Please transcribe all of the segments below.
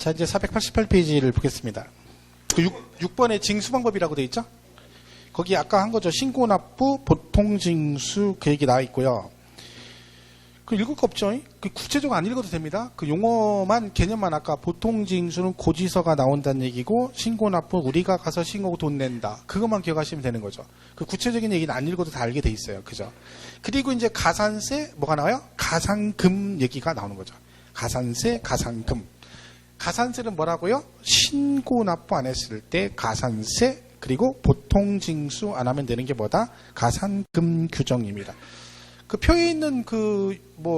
자, 이제 488페이지를 보겠습니다. 그 6번에 징수 방법이라고 되어 있죠? 거기 아까 한 거죠. 신고 납부, 보통 징수 그 얘기 나와 있고요. 그 읽을 거 없죠? 그 구체적으로 안 읽어도 됩니다. 그 용어만, 개념만 아까 보통 징수는 고지서가 나온다는 얘기고, 신고 납부 우리가 가서 신고하고 돈 낸다. 그것만 기억하시면 되는 거죠. 그 구체적인 얘기는 안 읽어도 다 알게 돼 있어요. 그죠? 그리고 이제 가산세, 뭐가 나와요? 가상금 얘기가 나오는 거죠. 가산세, 가상금. 가산세는 뭐라고요? 신고 납부 안 했을 때 가산세, 그리고 보통 징수 안 하면 되는 게 뭐다? 가산금 규정입니다. 그 표에 있는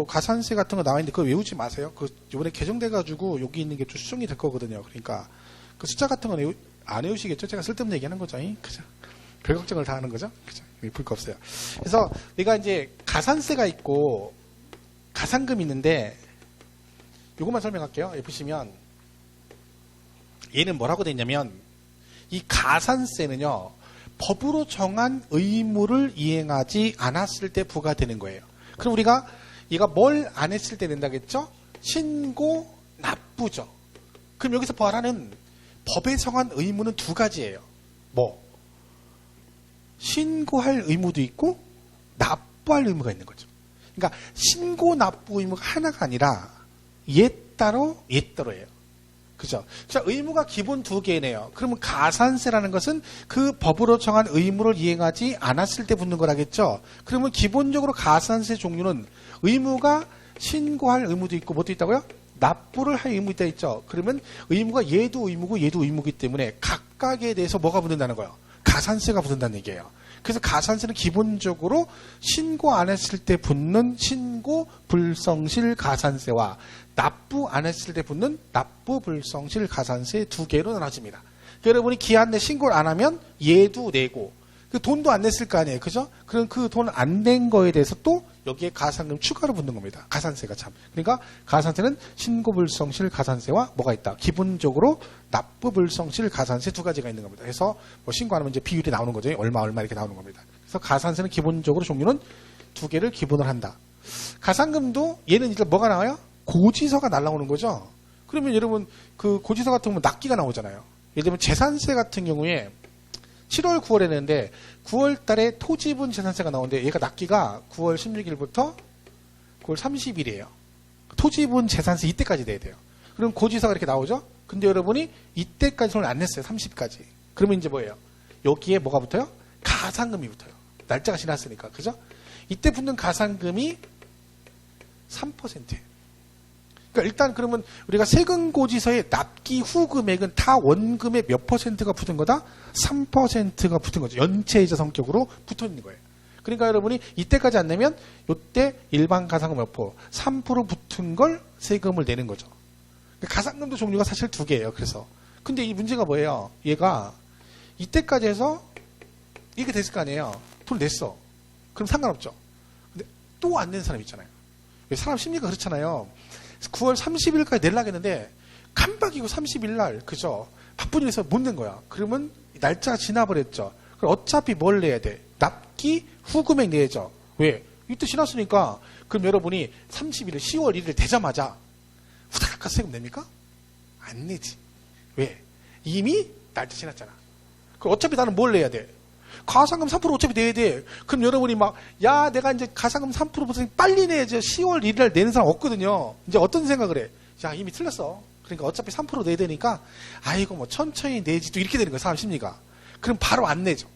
가산세 같은 거 나와 있는데 그거 외우지 마세요. 그 이번에 개정돼가지고 여기 있는 게 좀 수정이 될 거거든요. 그러니까 그 숫자 같은 건 안 외우시겠죠? 제가 쓸데없는 얘기하는 거죠. 그죠? 별 걱정을 다 하는 거죠? 그죠? 볼 거 없어요. 그래서 내가 이제 가산세가 있고 가상금이 있는데 요것만 설명할게요. 여기 보시면 얘는 뭐라고 돼 있냐면 이 가산세는요. 법으로 정한 의무를 이행하지 않았을 때 부과되는 거예요. 그럼 우리가 얘가 뭘 안 했을 때 낸다겠죠? 신고, 납부죠. 그럼 여기서 말하는 법에 정한 의무는 두 가지예요. 신고할 의무도 있고 납부할 의무가 있는 거죠. 그러니까 신고, 납부 의무가 하나가 아니라 얘 따로 얘예요. 그죠? 자, 의무가 기본 두 개네요. 그러면 가산세라는 것은 그 법으로 정한 의무를 이행하지 않았을 때 붙는 거라겠죠? 그러면 기본적으로 가산세 종류는 의무가 신고할 의무도 있고 뭐도 있다고요? 납부를 할 의무 있다 있죠? 그러면 의무가 얘도 의무고 얘도 의무이기 때문에 각각에 대해서 뭐가 붙는다는 거예요? 가산세가 붙는다는 얘기예요. 그래서 가산세는 기본적으로 신고 안 했을 때 붙는 신고 불성실 가산세와 납부 안 했을 때 붙는 납부 불성실 가산세 두 개로 나눠집니다. 여러분이 기한 내 신고를 안 하면 얘도 내고 그 돈도 안 냈을 거 아니에요. 그죠? 그럼 그 돈 안 낸 거에 대해서 또 여기에 가산금 추가로 붙는 겁니다. 가산세가 참. 그러니까 가산세는 신고 불성실 가산세와 뭐가 있다. 기본적으로 납부 불성실 가산세 두 가지가 있는 겁니다. 그래서 신고 안 하면 이제 비율이 나오는 거죠. 얼마 이렇게 나오는 겁니다. 그래서 가산세는 기본적으로 종류는 두 개를 기본으로 한다. 가산금도 얘는 이제 뭐가 나와요? 고지서가 날라오는 거죠. 그러면 여러분 그 고지서 같은 경우는 납기가 나오잖아요. 예를 들면 재산세 같은 경우에 7월 9월에 냈는데 9월 달에 토지분 재산세가 나오는데 얘가 납기가 9월 16일부터 9월 30일이에요. 토지분 재산세 이때까지 내야 돼요. 그럼 고지서가 이렇게 나오죠. 근데 여러분이 이때까지 돈을 안 냈어요. 30까지. 그러면 이제 뭐예요? 여기에 뭐가 붙어요? 가산금이 붙어요. 날짜가 지났으니까. 그죠? 이때 붙는 가산금이 3%예요. 그러니까 일단 그러면 우리가 세금고지서의 납기 후 금액은 다 원금의 몇 %가 붙은 거다? 3%가 붙은 거죠. 연체이자 성격으로 붙어 있는 거예요. 그러니까 여러분이 이때까지 안 내면 이때 일반 가산금 몇 %? 3% 붙은 걸 세금을 내는 거죠. 가산금도 종류가 사실 두 개예요. 그래서 근데 이 문제가 뭐예요? 얘가 이때까지 해서 이게 됐을 거 아니에요. 돈 냈어. 그럼 상관없죠. 근데 또 안 낸 사람 있잖아요. 사람 심리가 그렇잖아요. 9월 30일까지 내려고 했는데 깜빡이고 30일 날 그죠? 바쁜 일에서 못 낸 거야. 그러면 날짜가 지나버렸죠. 그럼 어차피 뭘 내야 돼? 납기 후금액 내야죠. 왜? 이때 지났으니까. 그럼 여러분이 30일 10월 1일 되자마자 후다닥 세금 냅니까? 안 내지. 왜? 이미 날짜 지났잖아. 그럼 어차피 나는 뭘 내야 돼? 가산금 3% 어차피 내야 돼. 그럼 여러분이 내가 이제 가산금 3% 빨리 내야지. 10월 1일 날 내는 사람 없거든요. 이제 어떤 생각을 해? 야, 이미 틀렸어. 그러니까 어차피 3% 내야 되니까, 아이고, 천천히 내지. 또 이렇게 되는 거야, 사람 심리가. 그럼 바로 안 내죠.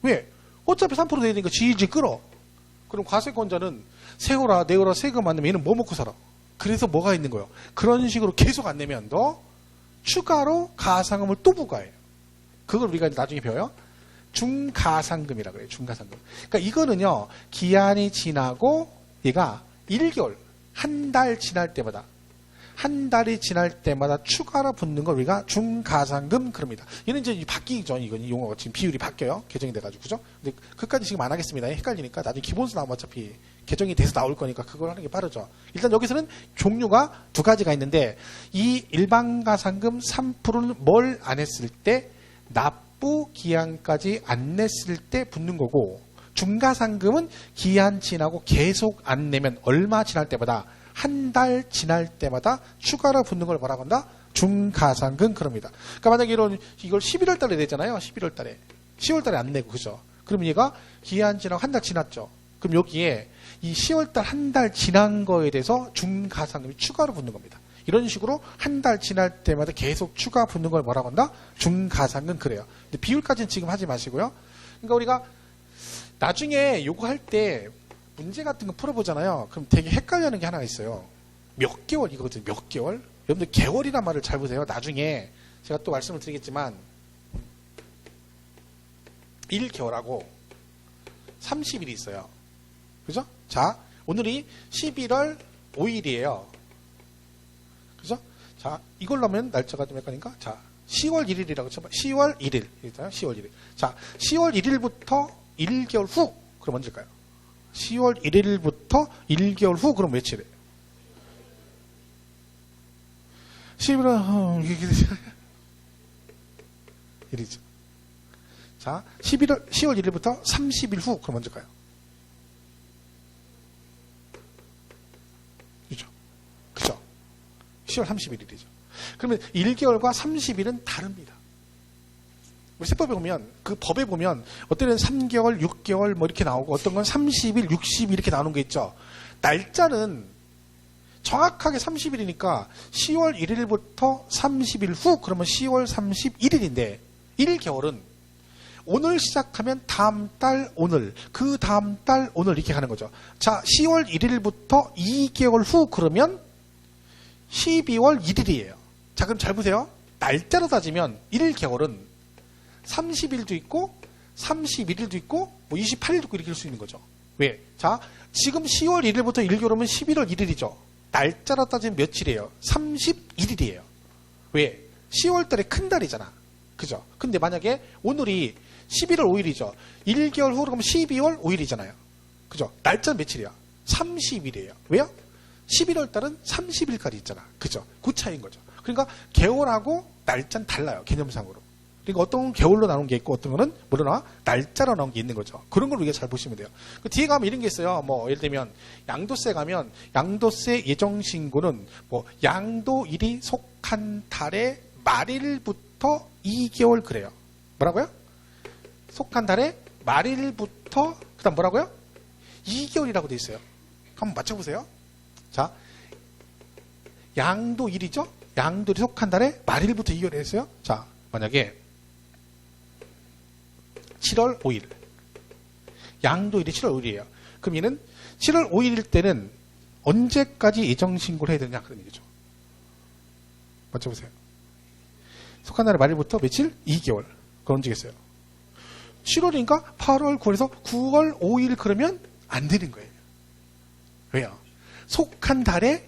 왜? 어차피 3% 내야 되니까 지지 끌어. 그럼 과세권자는 세워라, 내어라, 세금 안 내면 얘는 뭐 먹고 살아? 그래서 뭐가 있는 거예요? 그런 식으로 계속 안 내면 너 추가로 가산금을 또 부과해요. 그걸 우리가 나중에 배워요. 중가산금이라고 그래요. 중가산금. 그러니까 이거는요. 기한이 지나고 얘가 1개월, 한 달 지날 때마다 한 달이 지날 때마다 추가로 붙는 걸 우리가 중가산금 그럽니다. 얘는 이제 바뀌죠. 이건 용어가 지금 비율이 바뀌어요. 개정이 돼가지고 그죠? 근데 그까지 지금 안 하겠습니다. 헷갈리니까 나중에 기본수 나오면 어차피 개정이 돼서 나올 거니까 그걸 하는 게 빠르죠. 일단 여기서는 종류가 두 가지가 있는데 이 일반 가산금 3%는 뭘 안 했을 때 납부 기한까지 안 냈을 때 붙는 거고 중가산금은 기한 지나고 계속 안 내면 얼마 지날 때마다 한 달 지날 때마다 추가로 붙는 걸 뭐라고 한다? 중가상근 그럽니다. 그러니까 만약에 이걸 11월 달에 내잖아요. 11월 달에. 10월 달에 안 내고, 그죠? 그럼 얘가 기한 지나고 한 달 지났죠. 그럼 여기에 이 10월 달 한 달 지난 거에 대해서 중가상금이 추가로 붙는 겁니다. 이런 식으로 한 달 지날 때마다 계속 추가 붙는 걸 뭐라고 한다? 중가상금 그래요. 근데 비율까지는 지금 하지 마시고요. 그러니까 우리가 나중에 요거 할 때 문제 같은 거 풀어보잖아요. 그럼 되게 헷갈리는 게 하나 있어요. 몇 개월 이거거든요. 몇 개월? 여러분들 개월이란 말을 잘 보세요. 나중에 제가 또 말씀을 드리겠지만 1개월하고 30일이 있어요. 그죠? 자, 오늘이 11월 5일이에요. 그죠? 자, 이걸로 하면 날짜가 좀 헷갈리니까 자, 10월 1일이라고 쳐봐. 10월 1일. 있잖아요. 10월 1일. 자, 10월 1일부터 1개월 후. 그럼 언제일까요? 10월 1일부터 1개월 후. 그럼 며칠이에요? 11월, 1이죠. 자, 10월 1일부터 30일 후. 그럼 언제일까요? 그죠? 그죠? 10월 31일이죠. 그러면 1개월과 30일은 다릅니다. 우리 세법에 보면, 그 법에 보면, 어떤 건 3개월, 6개월 뭐 이렇게 나오고, 어떤 건 30일, 60일 이렇게 나오는 게 있죠. 날짜는 정확하게 30일이니까 10월 1일부터 30일 후, 그러면 10월 31일인데, 1개월은 오늘 시작하면 다음 달 오늘, 그 다음 달 오늘 이렇게 가는 거죠. 자, 10월 1일부터 2개월 후 그러면 12월 1일이에요. 자, 그럼 잘 보세요. 날짜로 따지면 1개월은 30일도 있고 31일도 있고 뭐 28일도 있고 이렇게 할 수 있는 거죠. 왜? 자, 지금 10월 1일부터 1개월이면 11월 1일이죠. 날짜로 따지면 며칠이에요? 31일이에요. 왜? 10월 달에 큰 달이잖아. 그죠? 근데 만약에 오늘이 11월 5일이죠. 1개월 후 그러면 12월 5일이잖아요. 그죠? 날짜는 며칠이야? 30일이에요. 왜요? 11월 달은 30일까지 있잖아. 그죠? 그 차이인 거죠. 그러니까 개월하고 날짜는 달라요. 개념상으로. 그러니까 어떤 개월로 나눈 게 있고 어떤 거는 뭐나 날짜로 나온 게 있는 거죠. 그런 걸 우리가 잘 보시면 돼요. 그 뒤에 가면 이런 게 있어요. 뭐 예를 들면 양도세 가면 양도세 예정 신고는 뭐 양도일이 속한 달의 말일부터 2개월 그래요. 뭐라고요? 속한 달의 말일부터 그다음 뭐라고요? 2개월이라고 돼 있어요. 한번 맞춰보세요. 자, 양도일이죠? 양도일이 속한 달의 말일부터 2개월 했어요. 자, 만약에 7월 5일 양도일이 7월 5일이에요. 그럼 얘는 7월 5일일 때는 언제까지 예정신고를 해야 되냐 그런 얘기죠. 맞춰보세요. 속한 달의 말일부터 며칠? 2개월. 그건 언제겠어요? 7월이니까 8월, 9월에서 9월 5일 그러면 안 되는 거예요. 왜요? 속한 달에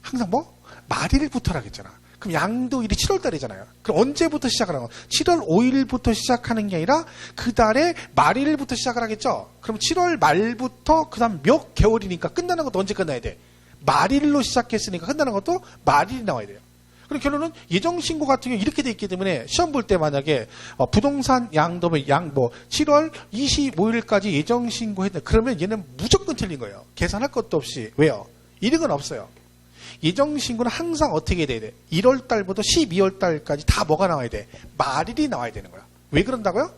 항상 뭐? 말일부터라고 했잖아. 그럼 양도일이 7월 달이잖아요. 그럼 언제부터 시작을 하는 거야? 7월 5일부터 시작하는 게 아니라 그 달에 말일부터 시작을 하겠죠? 그럼 7월 말부터 그 다음 몇 개월이니까 끝나는 것도 언제 끝나야 돼? 말일로 시작했으니까 끝나는 것도 말일이 나와야 돼요. 그럼 결론은 예정신고 같은 경우 이렇게 돼 있기 때문에 시험 볼 때 만약에 부동산 양도면 7월 25일까지 예정신고했다. 그러면 얘는 무조건 틀린 거예요. 계산할 것도 없이. 왜요? 이런 건 없어요. 예정신고는 항상 어떻게 돼야 돼? 1월 달부터 12월 달까지 다 뭐가 나와야 돼? 말일이 나와야 되는 거야. 왜 그런다고요?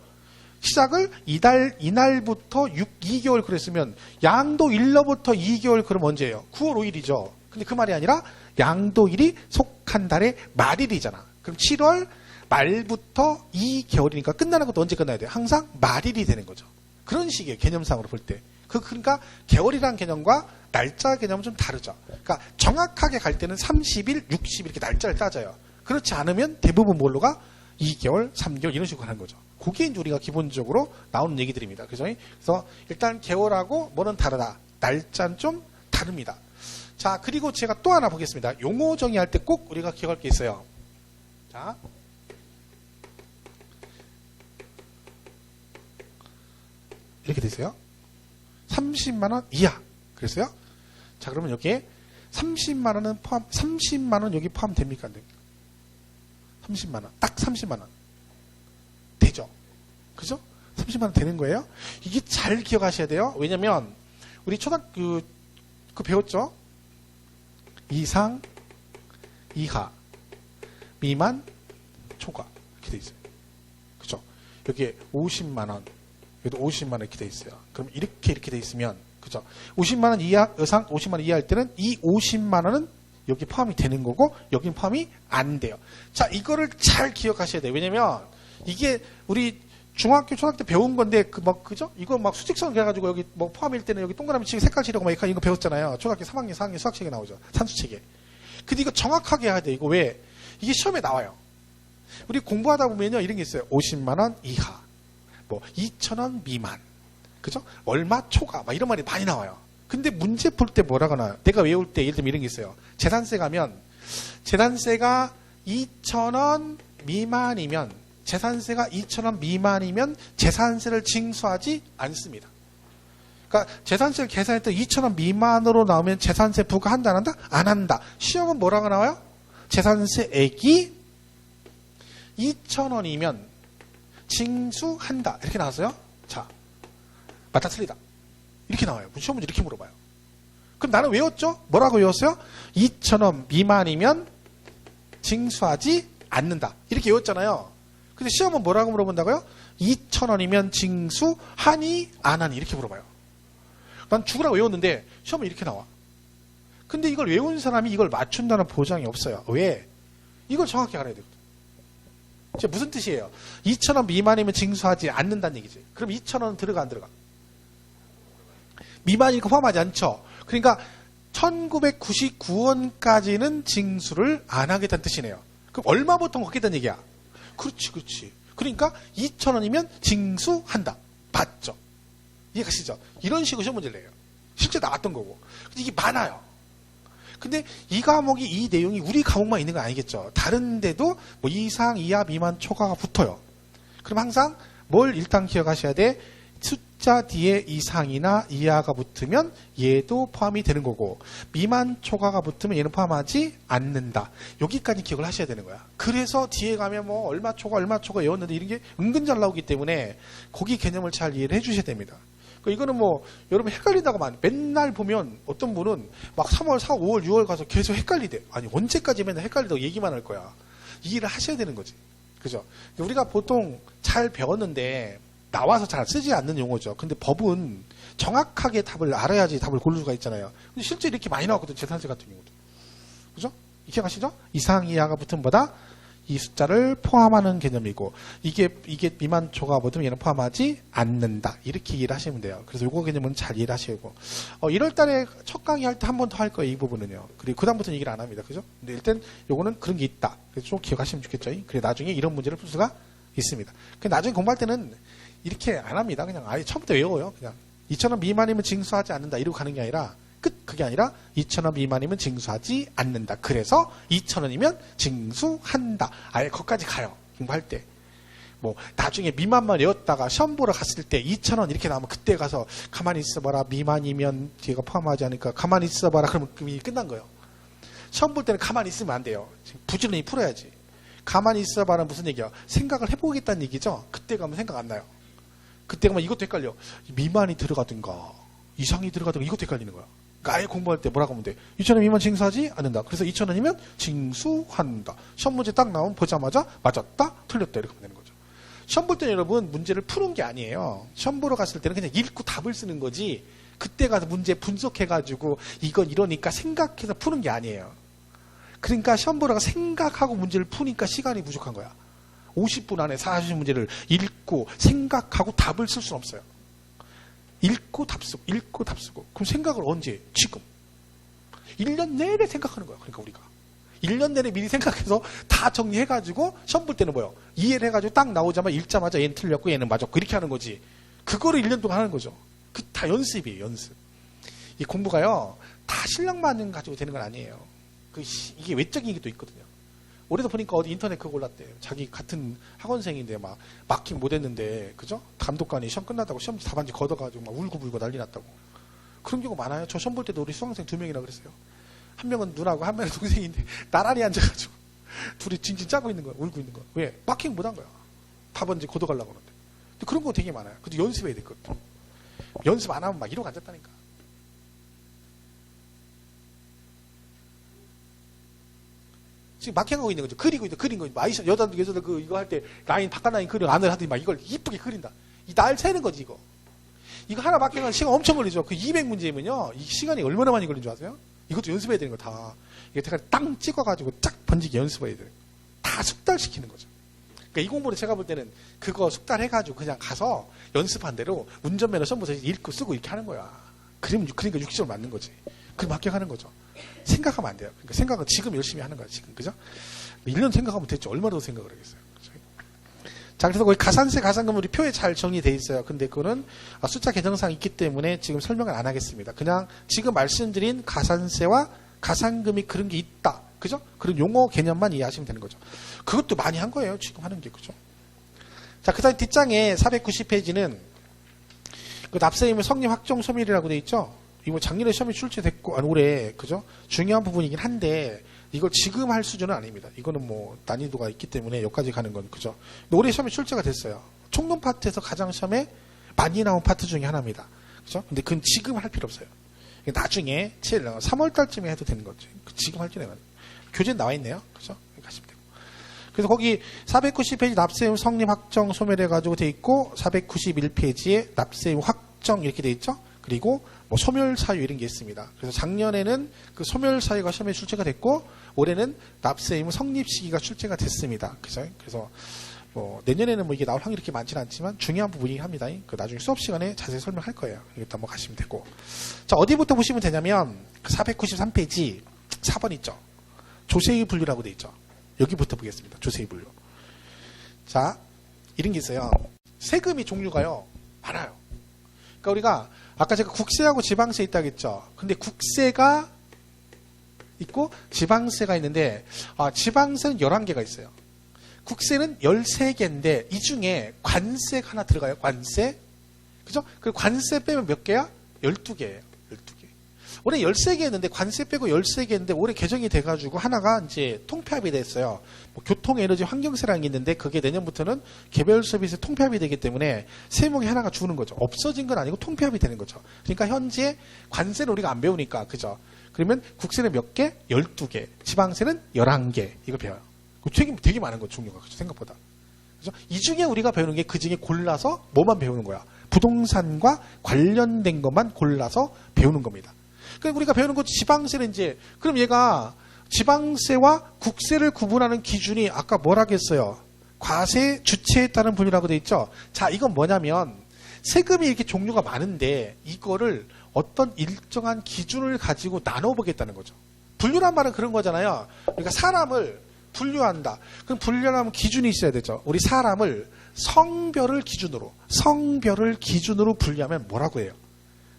시작을 이날부터 2개월 그랬으면 양도일로부터 2개월 그럼 언제예요? 9월 5일이죠. 근데 그 말이 아니라 양도일이 속한 달의 말일이잖아. 그럼 7월 말부터 2개월이니까 끝나는 것도 언제 끝나야 돼요? 항상 말일이 되는 거죠. 그런 식이에요. 개념상으로 볼 때. 그러니까 개월이라는 개념과 날짜 개념은 좀 다르죠. 그러니까 정확하게 갈 때는 30일, 60일 이렇게 날짜를 따져요. 그렇지 않으면 대부분 뭘로 가? 2개월, 3개월 이런 식으로 하는 거죠. 그게 이제 우리가 기본적으로 나오는 얘기들입니다. 그래서 일단 개월하고 뭐는 다르다. 날짜는 좀 다릅니다. 자, 그리고 제가 또 하나 보겠습니다. 용어 정의할 때 꼭 우리가 기억할 게 있어요. 자, 이렇게 되세요. 30만 원 이하. 그랬어요? 자, 그러면 여기에 30만 원은 포함, 30만 원 여기 포함됩니까? 안 됩니까? 30만 원. 딱 30만 원. 되죠? 그죠? 30만 원 되는 거예요? 이게 잘 기억하셔야 돼요. 왜냐면, 우리 초등학교, 그 배웠죠? 이상, 이하. 미만, 초과 이렇게 돼 있어요. 그죠? 여기에 50만 원, 여기도 50만 원 이렇게 돼 있어요. 그럼 이렇게 돼 있으면, 그죠? 50만 원 이하, 여상 50만 원 이하일 때는 이 50만 원은 여기 포함이 되는 거고, 여긴 포함이 안 돼요. 자, 이거를 잘 기억하셔야 돼요. 왜냐면, 이게 우리 중학교, 초등학교 때 배운 건데, 그죠? 이거 막 수직선 그래가지고 여기 뭐 포함일 때는 여기 동그라미 치고 색깔 칠하고 막 이거 배웠잖아요. 초등학교 3학년, 4학년 수학책에 나오죠. 산수책에. 근데 이거 정확하게 해야 돼. 이거 왜? 이게 시험에 나와요. 우리 공부하다 보면요, 이런 게 있어요. 50만 원 이하, 뭐 2천 원 미만, 그죠? 얼마 초과, 막 이런 말이 많이 나와요. 근데 문제 풀 때 뭐라고 나와요? 내가 외울 때 예를 들면 이런 게 있어요. 재산세 가면 재산세가 2천 원 미만이면, 재산세가 2천 원 미만이면 재산세를 징수하지 않습니다. 그러니까 재산세를 계산할 때 2천 원 미만으로 나오면 재산세 부과한다 안 한다? 안 한다. 시험은 뭐라고 나와요? 재산세액이 2천 원이면 징수한다. 이렇게 나왔어요. 자, 맞다 틀리다. 이렇게 나와요. 시험 문제 이렇게 물어봐요. 그럼 나는 외웠죠? 뭐라고 외웠어요? 2천 원 미만이면 징수하지 않는다. 이렇게 외웠잖아요. 근데 시험은 뭐라고 물어본다고요? 2천 원이면 징수하니 안 하니 이렇게 물어봐요. 난 죽으라고 외웠는데 시험은 이렇게 나와. 근데 이걸 외운 사람이 이걸 맞춘다는 보장이 없어요. 왜? 이걸 정확히 알아야 되거든. 무슨 뜻이에요? 2천 원 미만이면 징수하지 않는다는 얘기지. 그럼 2천 원은 들어가 안 들어가? 미만이니까 포함하지 않죠. 그러니까 1999원까지는 징수를 안 하겠다는 뜻이네요. 그럼 얼마부터 걷겠다는 얘기야? 그렇지. 그러니까 2천 원이면 징수한다. 맞죠? 이해가시죠? 이런 식으로 시험 문제를 내요. 실제 나왔던 거고. 근데 이게 많아요. 근데 이 과목이, 이 내용이 우리 과목만 있는 건 아니겠죠. 다른 데도 뭐 이상, 이하, 미만, 초과가 붙어요. 그럼 항상 뭘 일단 기억하셔야 돼? 숫자 뒤에 이상이나 이하가 붙으면 얘도 포함이 되는 거고, 미만, 초과가 붙으면 얘는 포함하지 않는다. 여기까지 기억을 하셔야 되는 거야. 그래서 뒤에 가면 뭐 얼마 초과 외웠는데 이런 게 은근 잘 나오기 때문에 거기 개념을 잘 이해를 해 주셔야 됩니다. 이거는 뭐 여러분 헷갈린다고만 맨날 보면 어떤 분은 막 3월, 4월, 5월, 6월 가서 계속 헷갈리대. 아니 언제까지 맨날 헷갈리다고 얘기만 할 거야. 이해를 하셔야 되는 거지. 그죠? 우리가 보통 잘 배웠는데 나와서 잘 쓰지 않는 용어죠. 근데 법은 정확하게 답을 알아야지 답을 고를 수가 있잖아요. 근데 실제 이렇게 많이 나왔거든. 재산세 같은 경우도. 그죠? 기억하시죠? 이상 이하가 붙은 보다 이 숫자를 포함하는 개념이고, 이게 미만 초과가 붙으면 얘는 포함하지 않는다. 이렇게 이해를 하시면 돼요. 그래서 요거 개념은 잘 이해를 하시고, 1월 달에 첫 강의 할 때 한 번 더 할 거예요. 이 부분은요. 그리고 그다음부터는 얘기를 안 합니다. 그죠? 근데 일단 요거는 그런 게 있다. 그래서 좀 기억하시면 좋겠죠. 그래 나중에 이런 문제를 풀 수가 있습니다. 나중에 공부할 때는 이렇게 안 합니다. 그냥 아예 처음부터 외워요. 그냥 2,000원 미만이면 징수하지 않는다. 이러고 가는 게 아니라 그게 아니라 2,000원 미만이면 징수하지 않는다. 그래서 2,000원이면 징수한다. 아예 거기까지 가요. 공부할 때. 뭐 나중에 미만만 외웠다가 시험 보러 갔을 때 2,000원 이렇게 나오면 그때 가서 가만히 있어봐라. 미만이면 뒤가 포함하지 않으니까 가만히 있어봐라. 그러면 이미 끝난 거예요. 시험 볼 때는 가만히 있으면 안 돼요. 부지런히 풀어야지. 가만히 있어봐라 무슨 얘기야? 생각을 해보겠다는 얘기죠. 그때 가면 생각 안 나요. 그때 가면 이것도 헷갈려. 미만이 들어가든가 이상이 들어가든가 이것도 헷갈리는 거야. 그러니까 아예 공부할 때 뭐라고 하면 돼? 2,000원 미만 징수하지 않는다. 그래서 2,000원이면 징수한다. 시험 문제 딱 나오면 보자마자 맞았다, 틀렸다 이렇게 하면 되는 거죠. 시험 볼 때는 여러분 문제를 푸는 게 아니에요. 시험 보러 갔을 때는 그냥 읽고 답을 쓰는 거지, 그때 가서 문제 분석해가지고 이건 이러니까 생각해서 푸는 게 아니에요. 그러니까 시험 보러 가서 생각하고 문제를 푸니까 시간이 부족한 거야. 50분 안에 40문제를 읽고 생각하고 답을 쓸 수는 없어요. 읽고 답 쓰고. 그럼 생각을 언제? 지금. 1년 내내 생각하는 거야. 그러니까 우리가 1년 내내 미리 생각해서 다 정리해가지고 시험 볼 때는 뭐요? 이해를 해가지고 딱 나오자마자 읽자마자 얘는 틀렸고 얘는 맞았고 이렇게 하는 거지. 그거를 1년 동안 하는 거죠. 그 다 연습이에요. 연습. 이 공부가요 다 실력만 가지고 되는 건 아니에요. 이게 외적인 게 또 있거든요. 올해도 보니까 어디 인터넷 그거 올랐대요. 자기 같은 학원생인데 막 마킹 못했는데, 그죠? 감독관이 시험 끝났다고 시험 답안지 걷어가지고 막 울고불고 난리 났다고. 그런 경우 많아요. 저 시험 볼 때도 우리 수강생 2명이나 그랬어요. 한 명은 누나고 한 명은 동생인데 나란히 앉아가지고 둘이 징징 짜고 있는 거야. 울고 있는 거야. 왜? 마킹 못한 거야. 답안지 걷어가려고 하는데. 근데 그런 거 되게 많아요. 근데 연습해야 되거든. 연습 안 하면 막 이러고 앉았다니까. 지금 마킹하고 있는 거죠. 그리고 있는 그린 거죠. 마이션 여자들 그 이거 할 때 라인 바깥 라인 그리고 안을 하더니 막 이걸 이쁘게 그린다. 이 날 세는 거지 이거. 이거 하나 마킹하는 시간 엄청 걸리죠. 그 200문제면요. 이 시간이 얼마나 많이 걸린 줄 아세요? 이것도 연습해야 되는 거 다. 이거 제가 땅 찍어가지고 쫙 번지게 연습해야 돼요. 다 숙달시키는 거죠. 그러니까 이 공부를 제가 볼 때는 그거 숙달해가지고 그냥 가서 연습한 대로 운전면허 시험부터 읽고 쓰고 이렇게 하는 거야. 그러니까 60점 맞는 거지. 그럼 합격하는 거죠. 생각하면 안 돼요. 그러니까 생각은 지금 열심히 하는 거야, 지금. 그죠? 1년 생각하면 됐죠. 얼마나 더 생각을 하겠어요. 그죠? 자, 그래서 거기 가산세, 가산금 우리 표에 잘 정리되어 있어요. 근데 그거는 숫자 개정상 있기 때문에 지금 설명을 안 하겠습니다. 그냥 지금 말씀드린 가산세와 가산금이 그런 게 있다. 그죠? 그런 용어 개념만 이해하시면 되는 거죠. 그것도 많이 한 거예요. 지금 하는 게. 그죠? 자, 그 다음 뒷장에 490페이지는 그 납세의무 성립 확정 소멸이라고 돼 있죠? 이거 작년에 시험이 출제됐고, 올해, 그죠? 중요한 부분이긴 한데, 이걸 지금 할 수준은 아닙니다. 이거는 뭐, 난이도가 있기 때문에 여기까지 가는 건, 그죠? 근데 올해 시험이 출제가 됐어요. 총론 파트에서 가장 시험에 많이 나온 파트 중에 하나입니다. 그죠? 근데 그건 지금 할 필요 없어요. 나중에, 3월 달쯤에 해도 되는 거죠. 지금 할 줄은 교재는 나와 있네요. 그죠? 가시면 되고. 그래서 거기 490페이지 납세의무 성립 확정 소멸해가지고 돼 있고, 491페이지에 납세의무 확정 이렇게 돼 있죠? 그리고 뭐 소멸 사유 이런 게 있습니다. 그래서 작년에는 그 소멸 사유가 시험에 출제가 됐고 올해는 납세 의무 성립 시기가 출제가 됐습니다. 그죠? 그래서 뭐 내년에는 뭐 이게 나올 확률이 이렇게 많지는 않지만 중요한 부분이긴 합니다. 그 나중에 수업 시간에 자세히 설명할 거예요. 일단 뭐 가시면 되고. 자, 어디부터 보시면 되냐면 493페이지 4번 있죠. 조세의 분류라고 돼 있죠. 여기부터 보겠습니다. 조세의 분류. 자, 이런 게 있어요. 세금이 종류가요. 많아요. 그러니까 우리가 아까 제가 국세하고 지방세 있다고 했죠. 근데 국세가 있고 지방세가 있는데 지방세는 11개가 있어요. 국세는 13개인데 이 중에 관세가 하나 들어가요. 관세. 그죠? 그리고 관세 빼면 몇 개야? 12개예요. 12개. 올해 13개였는데 관세 빼고 13개인데 올해 개정이 돼가지고 하나가 이제 통폐합이 됐어요. 뭐 교통, 에너지, 환경세라는 게 있는데 그게 내년부터는 개별 서비스 통폐합이 되기 때문에 세목에 하나가 주는 거죠. 없어진 건 아니고 통폐합이 되는 거죠. 그러니까 현재 관세는 우리가 안 배우니까 그죠? 그러면 국세는 몇 개? 12개. 지방세는 11개. 이걸 배워요. 되게 많은 거죠. 종류가. 그죠? 생각보다. 그죠? 이 중에 우리가 배우는 게 그 중에 골라서 뭐만 배우는 거야? 부동산과 관련된 것만 골라서 배우는 겁니다. 그러니까 우리가 배우는 것 지방세는 이제 그럼 얘가 지방세와 국세를 구분하는 기준이 아까 뭐라고 했어요? 과세 주체에 따른 분류라고 돼 있죠. 자, 이건 뭐냐면 세금이 이렇게 종류가 많은데 이거를 어떤 일정한 기준을 가지고 나눠보겠다는 거죠. 분류란 말은 그런 거잖아요. 그러니까 사람을 분류한다. 그럼 분류하면 기준이 있어야 되죠. 우리 사람을 성별을 기준으로 분류하면 뭐라고 해요?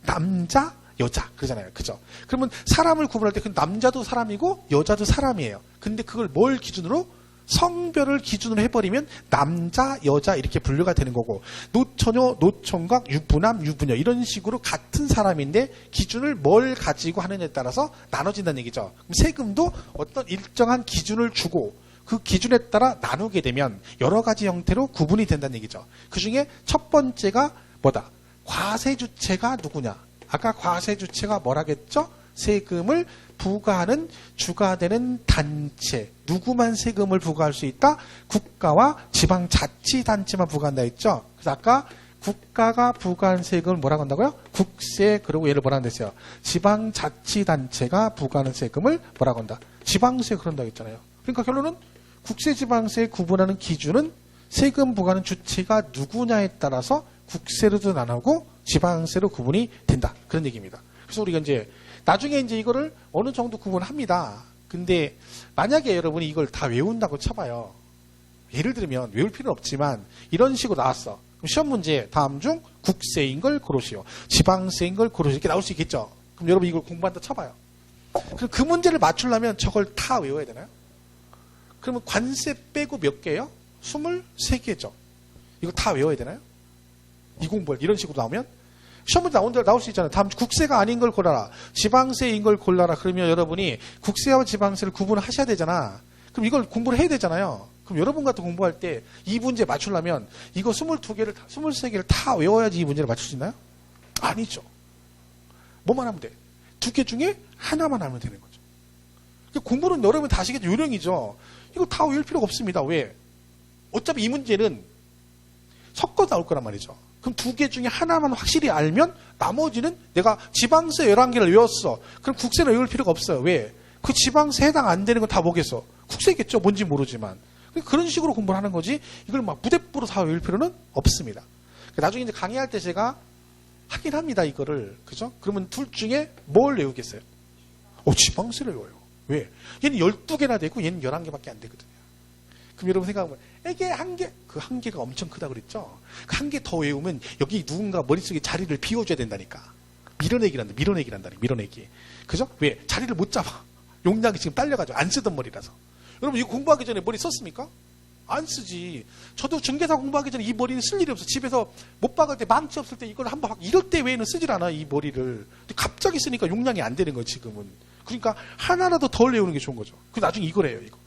남자, 여자 그러잖아요. 그죠? 그러면 사람을 구분할 때 그 남자도 사람이고 여자도 사람이에요. 근데 그걸 뭘 기준으로? 성별을 기준으로 해버리면 남자, 여자 이렇게 분류가 되는 거고 노처녀, 노총각, 유부남, 유부녀 이런 식으로 같은 사람인데 기준을 뭘 가지고 하느냐에 따라서 나눠진다는 얘기죠. 그럼 세금도 어떤 일정한 기준을 주고 그 기준에 따라 나누게 되면 여러 가지 형태로 구분이 된다는 얘기죠. 그중에 첫 번째가 뭐다? 과세 주체가 누구냐? 아까 과세 주체가 뭐라겠죠? 세금을 부과하는 주가 되는 단체. 누구만 세금을 부과할 수 있다? 국가와 지방자치단체만 부과한다 했죠? 그래서 아까 국가가 부과한 세금을 뭐라고 한다고요? 국세. 그리고 얘를 뭐라고 했어요? 지방자치단체가 부과하는 세금을 뭐라고 한다? 지방세 그런다고 했잖아요. 그러니까 결론은 국세 지방세 구분하는 기준은 세금 부과하는 주체가 누구냐에 따라서 국세로도 나누고 지방세로 구분이 된다. 그런 얘기입니다. 그래서 우리가 이제 나중에 이제 이거를 어느 정도 구분합니다. 근데 만약에 여러분이 이걸 다 외운다고 쳐봐요. 예를 들면 외울 필요는 없지만 이런 식으로 나왔어. 그럼 시험 문제 다음 중 국세인 걸 고르시오. 지방세인 걸 고르시오. 이렇게 나올 수 있겠죠. 그럼 여러분 이걸 공부한다 쳐봐요. 그럼 그 문제를 맞추려면 저걸 다 외워야 되나요? 그러면 관세 빼고 몇 개예요? 23개죠. 이거 다 외워야 되나요? 이 공부할 이런 식으로 나오면 시험 문제 나온 대로 나올 수 있잖아요. 다음 국세가 아닌 걸 골라라. 지방세인 걸 골라라. 그러면 여러분이 국세와 지방세를 구분을 하셔야 되잖아. 그럼 이걸 공부를 해야 되잖아요. 그럼 여러분 같은 공부할 때 이 문제 맞추려면 이거 23개를 다 외워야지 이 문제를 맞출 수 있나요? 아니죠. 뭐만 하면 돼. 2개 중에 하나만 하면 되는 거죠. 공부는 여러분 다 아시겠죠? 요령이죠. 이거 다 외울 필요가 없습니다. 왜? 어차피 이 문제는 섞어 나올 거란 말이죠. 그럼 두 개 중에 하나만 확실히 알면 나머지는 내가 지방세 11개를 외웠어. 그럼 국세를 외울 필요가 없어요. 왜? 그 지방세 해당 안 되는 건 다 뭐겠어? 국세겠죠. 뭔지 모르지만. 그런 식으로 공부를 하는 거지 이걸 막 무대뽀로 다 외울 필요는 없습니다. 나중에 이제 강의할 때 제가 하긴 합니다. 이거를. 그죠? 그러면 둘 중에 뭘 외우겠어요? 지방세를 외워요. 왜? 얘는 12개나 되고 얘는 11개밖에 안 되거든요. 그럼 여러분 생각하면 이게 한 개, 그 한 개가 엄청 크다 그랬죠? 그 한 개 더 외우면 여기 누군가 머릿속에 자리를 비워줘야 된다니까. 밀어내기. 그죠? 왜? 자리를 못 잡아. 용량이 지금 딸려가지고 안 쓰던 머리라서. 여러분 이거 공부하기 전에 머리 썼습니까? 안 쓰지. 저도 중개사 공부하기 전에 이 머리는 쓸 일이 없어. 집에서 못 박을 때 망치 없을 때 이걸 한번 이럴 때 외에는 쓰질 않아 이 머리를. 근데 갑자기 쓰니까 용량이 안 되는 거예요 지금은. 그러니까 하나라도 덜 외우는 게 좋은 거죠. 그 나중에 이걸 해요 이거.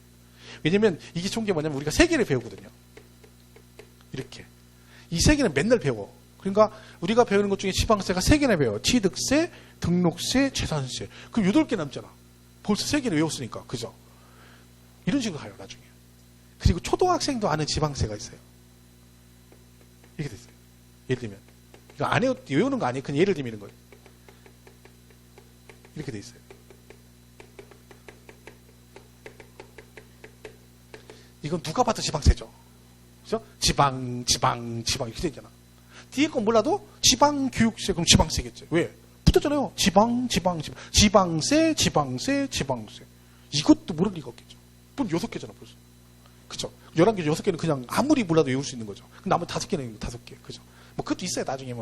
왜냐면 이게 좋은 게 뭐냐면 우리가 세 개를 배우거든요. 이렇게. 이 세 개는 맨날 배워. 그러니까 우리가 배우는 것 중에 지방세가 세 개나 배워. 취득세, 등록세, 재산세. 그럼 8개 남잖아. 벌써 세 개를 외웠으니까. 그죠? 이런 식으로 가요 나중에. 그리고 초등학생도 아는 지방세가 있어요. 이렇게 됐어요. 예를 들면 이거 안 외우는 거 아니에요. 그냥 예를 들면 거예요. 이렇게 돼 있어요. 이건 누가 봐도 지방세죠. 그죠? 지방 이렇게 돼 있잖아. 뒤에 건 몰라도 지방교육세 그럼 지방세겠죠. 왜? 붙었잖아요. 지방세. 이것도 모를 리가 없겠죠. 그럼 6개잖아 벌써. 그죠? 11개, 6개는 그냥 아무리 몰라도 외울 수 있는 거죠. 그럼 나머지 5개는 5개. 그죠? 뭐 그것도 있어요. 나중에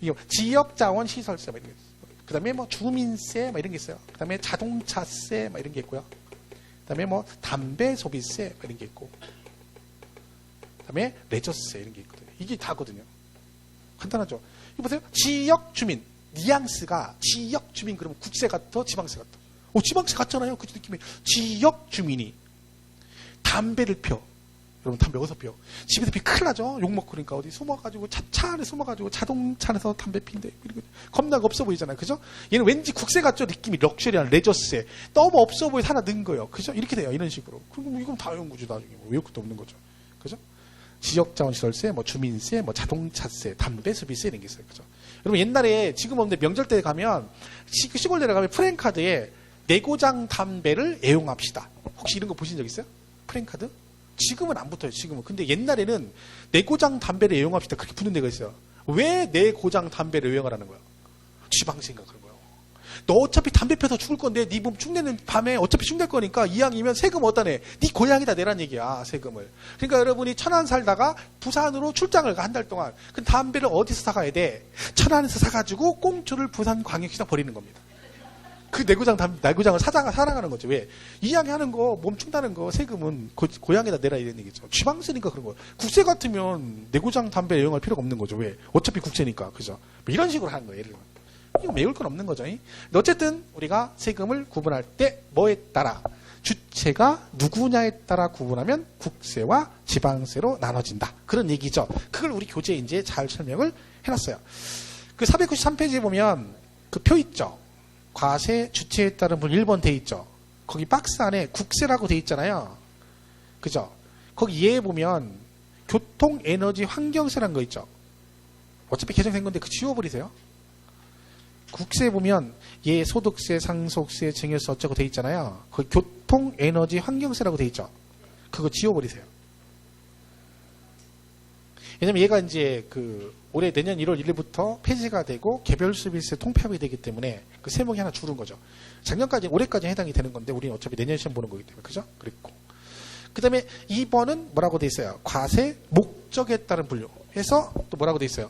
이거 지역자원시설세 이런 게 있어요. 그 다음에 주민세 이런 게 있어요. 그 다음에 자동차세 이런 게 있고요. 그 다음에 담배 소비세 이런 게 있고. 그 다음에 레저세 이런 게 있거든요. 이게 다거든요. 간단하죠? 이거 보세요. 지역주민. 뉘앙스가 지역주민 그러면 국세 같아? 지방세 같아? 지방세 같잖아요. 그 느낌이. 지역주민이 담배를 펴. 여러분 담배 어디서 펴? 집에서 피면 큰일 나죠? 욕먹고 그러니까 어디 숨어가지고 차 안에 숨어가지고 자동차 안에서 담배 피는데 겁나 없어 보이잖아요. 그죠? 얘는 왠지 국세 같죠? 느낌이 럭셔리한 레저세. 너무 없어 보여서 하나 넣은 거예요. 그죠? 이렇게 돼요. 이런 식으로. 그럼 이건 다 외운 거죠. 나중에. 외울 것도 없는 거죠. 그죠? 지역자원시설세, 주민세, 자동차세, 담배 소비세 이런 게 있어요. 그죠? 여러분 옛날에 지금 없는데 명절 때 가면 시골 내려가면 프랜카드에 내고장 담배를 애용합시다. 혹시 이런 거 보신 적 있어요? 프랜카드? 지금은 안 붙어요. 지금은. 근데 옛날에는 내고장 담배를 애용합시다. 그렇게 붙는 데가 있어요. 왜 내고장 담배를 애용하라는 거야? 지방 생각하는 거예요. 너 어차피 담배 펴서 죽을 건데 네 몸 축내는 밤에 어차피 축낼 거니까 이왕이면 세금 어디다 내? 네 고향에다 내란 얘기야. 세금을. 그러니까 여러분이 천안 살다가 부산으로 출장을 가 한 달 동안. 그 담배를 어디서 사가야 돼? 천안에서 사가지고 꽁초를 부산광역시장 버리는 겁니다. 그 내고장을 사랑하는 거죠. 왜? 이왕에 하는 거, 몸 충다는 거, 세금은 고향에다 내라 이런 얘기죠. 지방세니까 그런 거. 국세 같으면 내고장 담배 애용할 필요가 없는 거죠. 왜? 어차피 국세니까. 그죠? 이런 식으로 하는 거예요. 예를 들면. 이거 외울 건 없는 거죠. 어쨌든 우리가 세금을 구분할 때 뭐에 따라 주체가 누구냐에 따라 구분하면 국세와 지방세로 나눠진다. 그런 얘기죠. 그걸 우리 교재에 이제 잘 설명을 해놨어요. 그 493페이지에 보면 그 표 있죠. 과세 주체에 따른 분 1번 돼 있죠. 거기 박스 안에 국세라고 돼 있잖아요. 그죠? 거기 예에 보면 교통, 에너지, 환경세라는 거 있죠. 어차피 개정된 건데 그 지워버리세요. 국세에 보면 예, 소득세, 상속세, 증여세 어쩌고 돼 있잖아요. 거기 교통, 에너지, 환경세라고 돼 있죠. 그거 지워버리세요. 왜냐면 얘가 이제 올해 내년 1월 1일부터 폐지가 되고 개별 소비세 통폐합이 되기 때문에 그 세목이 하나 줄은 거죠. 올해까지 해당이 되는 건데 우리는 어차피 내년 시험 보는 거기 때문에. 그죠? 그랬고. 그 다음에 2번은 뭐라고 돼 있어요? 과세 목적에 따른 분류. 해서 또 뭐라고 돼 있어요?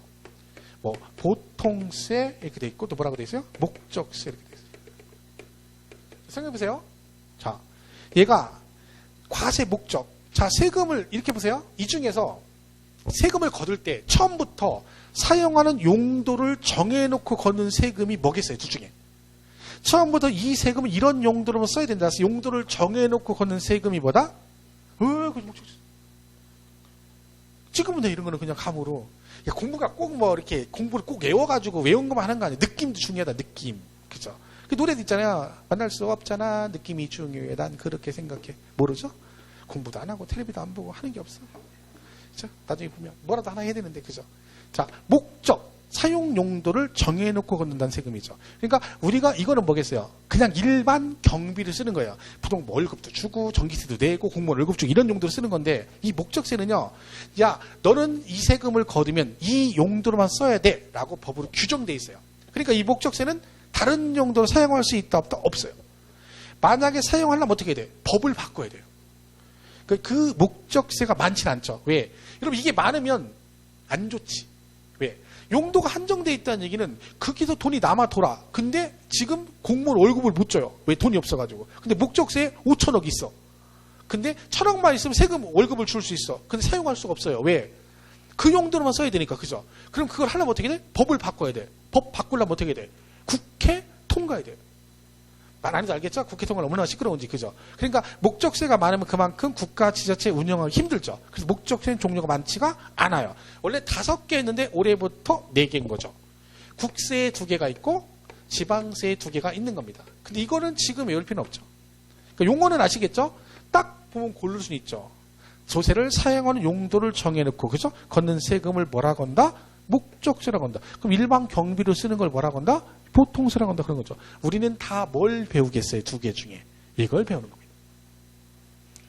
보통세 이렇게 돼 있고 또 뭐라고 돼 있어요? 목적세 이렇게 돼 있어요. 생각해보세요. 자, 얘가 과세 목적. 자, 세금을 이렇게 보세요. 이 중에서 세금을 거둘 때 처음부터 사용하는 용도를 정해놓고 걷는 세금이 뭐겠어요? 둘 중에. 처음부터 이 세금은 이런 용도로만 써야 된다. 그래서 용도를 정해놓고 걷는 세금이 뭐다? 지금은 이런 거는 그냥 감으로. 공부가 꼭 이렇게 공부를 꼭 외워가지고 외운 것만 하는 거 아니에요. 느낌도 중요하다. 느낌. 그죠? 그 노래도 있잖아요. 만날 수 없잖아. 느낌이 중요해. 난 그렇게 생각해. 모르죠? 공부도 안 하고 텔레비도 안 보고 하는 게 없어. 그죠? 나중에 보면 뭐라도 하나 해야 되는데, 그죠? 자, 목적, 사용 용도를 정해놓고 걷는다는 세금이죠. 그러니까 우리가 이거는 뭐겠어요? 그냥 일반 경비를 쓰는 거예요. 보통 뭐 월급도 주고 전기세도 내고 공무원 월급 주고 이런 용도로 쓰는 건데, 이 목적세는요. 야, 너는 이 세금을 거두면 이 용도로만 써야 돼 라고 법으로 규정돼 있어요. 그러니까 이 목적세는 다른 용도로 사용할 수 있다 없다? 없어요. 만약에 사용하려면 어떻게 해야 돼? 법을 바꿔야 돼요. 그 목적세가 많지는 않죠. 왜? 여러분 이게 많으면 안 좋지. 왜? 용도가 한정되어 있다는 얘기는 거기서 돈이 남아 돌아. 근데 지금 공무원 월급을 못 줘요. 왜? 돈이 없어가지고. 근데 목적세에 5천억 있어. 근데 1,000억만 있으면 세금 월급을 줄 수 있어. 근데 사용할 수가 없어요. 왜? 그 용도로만 써야 되니까. 그죠? 그럼 그걸 하려면 어떻게 돼? 법을 바꿔야 돼. 법 바꾸려면 어떻게 돼? 국회 통과해야 돼요. 말 안 해도 알겠죠? 국회 통과는 얼마나 시끄러운지. 그죠? 그러니까 목적세가 많으면 그만큼 국가 지자체 운영하기 힘들죠. 그래서 목적세는 종류가 많지가 않아요. 원래 5개 했는데 올해부터 4개인 거죠. 국세에 2개가 있고 지방세에 2개가 있는 겁니다. 근데 이거는 지금 외울 필요는 없죠. 그러니까 용어는 아시겠죠? 딱 보면 고를 수는 있죠. 조세를 사용하는 용도를 정해놓고, 그죠? 걷는 세금을 뭐라 건다? 목적세라고 한다. 그럼 일반 경비로 쓰는 걸 뭐라고 한다? 보통세라고 한다. 그런 거죠. 우리는 다 뭘 배우겠어요? 2개 중에. 이걸 배우는 겁니다.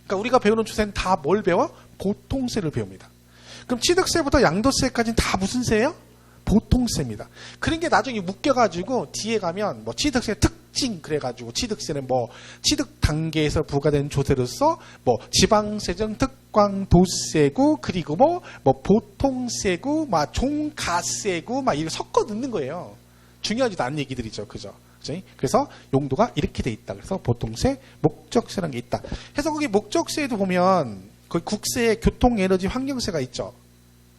그러니까 우리가 배우는 조세는 다 뭘 배워? 보통세를 배웁니다. 그럼 취득세부터 양도세까지는 다 무슨 세예요? 보통세입니다. 그런 게 나중에 묶여가지고 뒤에 가면 뭐 취득세 특징 그래가지고 취득세는 뭐 취득 단계에서 부과된 조세로서 뭐 지방세정 특광도세고 그리고 뭐 보통세고 막 종가세고 막 이렇게 섞어 넣는 거예요. 중요하지도 않은 얘기들이죠. 그죠? 그래서 용도가 이렇게 돼 있다. 그래서 보통세, 목적세라는 게 있다. 해서 거기 목적세에도 보면 거기 국세, 교통, 에너지, 환경세가 있죠.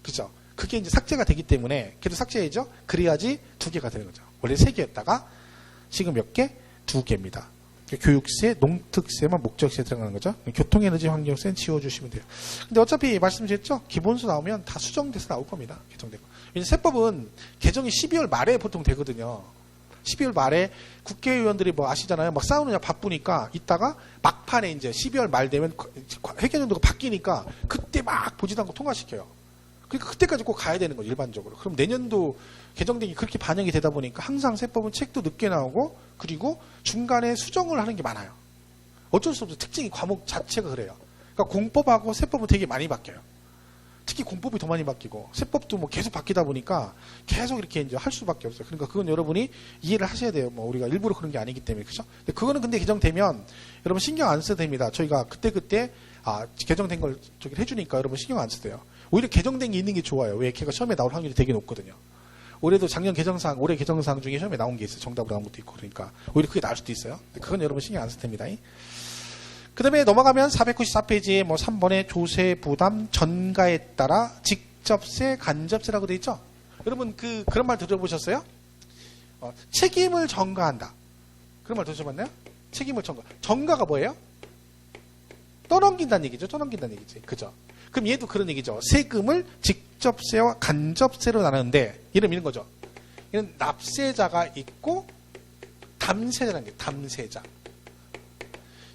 그죠? 그게 이제 삭제가 되기 때문에 걔도 삭제해야죠. 그래야지 2개가 되는 거죠. 원래 3개였다가 지금 몇 개? 2개입니다. 교육세, 농특세만 목적세에 들어가는 거죠. 교통, 에너지, 환경세는 지워주시면 돼요. 근데 어차피 말씀드렸죠. 기본수 나오면 다 수정돼서 나올 겁니다. 개정되고. 세법은 개정이 12월 말에 보통 되거든요. 12월 말에 국회의원들이 뭐 아시잖아요. 막 싸우느냐 바쁘니까 이따가 막판에 이제 12월 말 되면 회계연도가 바뀌니까 그때 막 보지도 않고 통과시켜요. 그러니까 그때까지 꼭 가야 되는 거죠, 일반적으로. 그럼 내년도 개정되기 그렇게 반영이 되다 보니까 항상 세법은 책도 늦게 나오고 그리고 중간에 수정을 하는 게 많아요. 어쩔 수 없어요. 특징이 과목 자체가 그래요. 그러니까 공법하고 세법은 되게 많이 바뀌어요. 특히 공법이 더 많이 바뀌고 세법도 뭐 계속 바뀌다 보니까 계속 이렇게 이제 할 수밖에 없어요. 그러니까 그건 여러분이 이해를 하셔야 돼요. 뭐 우리가 일부러 그런 게 아니기 때문에. 그죠? 그거는 근데 개정되면 여러분 신경 안 써도 됩니다. 저희가 그때 개정된 걸 저기 해주니까 여러분 신경 안 써도 돼요. 오히려 개정된 게 있는 게 좋아요. 왜? 걔가 시험에 나올 확률이 되게 높거든요. 올해도 작년 개정사항, 올해 개정사항 중에 시험에 나온 게 있어요. 정답으로 나온 것도 있고. 그러니까 오히려 그게 나을 수도 있어요. 그건 여러분 신경 안 써도 됩니다. 그 다음에 넘어가면 494페이지에 뭐 3번에 조세 부담 전가에 따라 직접세, 간접세라고 돼 있죠? 여러분 그런 말 들어보셨어요? 책임을 전가한다. 그런 말 들으셔봤나요? 책임을 전가. 전가가 뭐예요? 떠넘긴다는 얘기죠. 떠넘긴다는 얘기지. 그죠? 그럼 얘도 그런 얘기죠. 세금을 직접세와 간접세로 나누는데 얘는 이런 거죠. 얘는 납세자가 있고 담세자라는 게 담세자.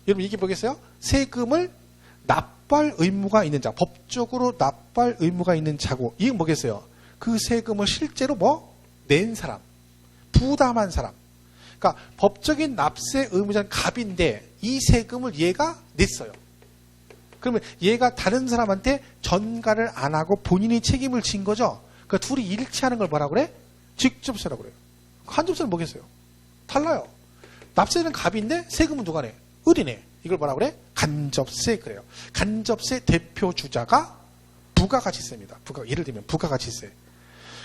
여러분 이게 뭐겠어요? 세금을 납부할 의무가 있는 자, 법적으로 납부할 의무가 있는 자고, 이건 뭐겠어요? 그 세금을 실제로 낸 사람, 부담한 사람. 그러니까 법적인 납세 의무자는 갑인데 이 세금을 얘가 냈어요. 그러면 얘가 다른 사람한테 전가를 안 하고 본인이 책임을 진 거죠. 그러니까 둘이 일치하는 걸 뭐라고 그래? 직접세라고 그래요. 간접세는 뭐겠어요? 달라요. 납세는 갑인데 세금은 누가 내? 을이네. 이걸 뭐라 그래? 간접세 그래요. 간접세 대표 주자가 부가가치세입니다. 예를 들면 부가가치세.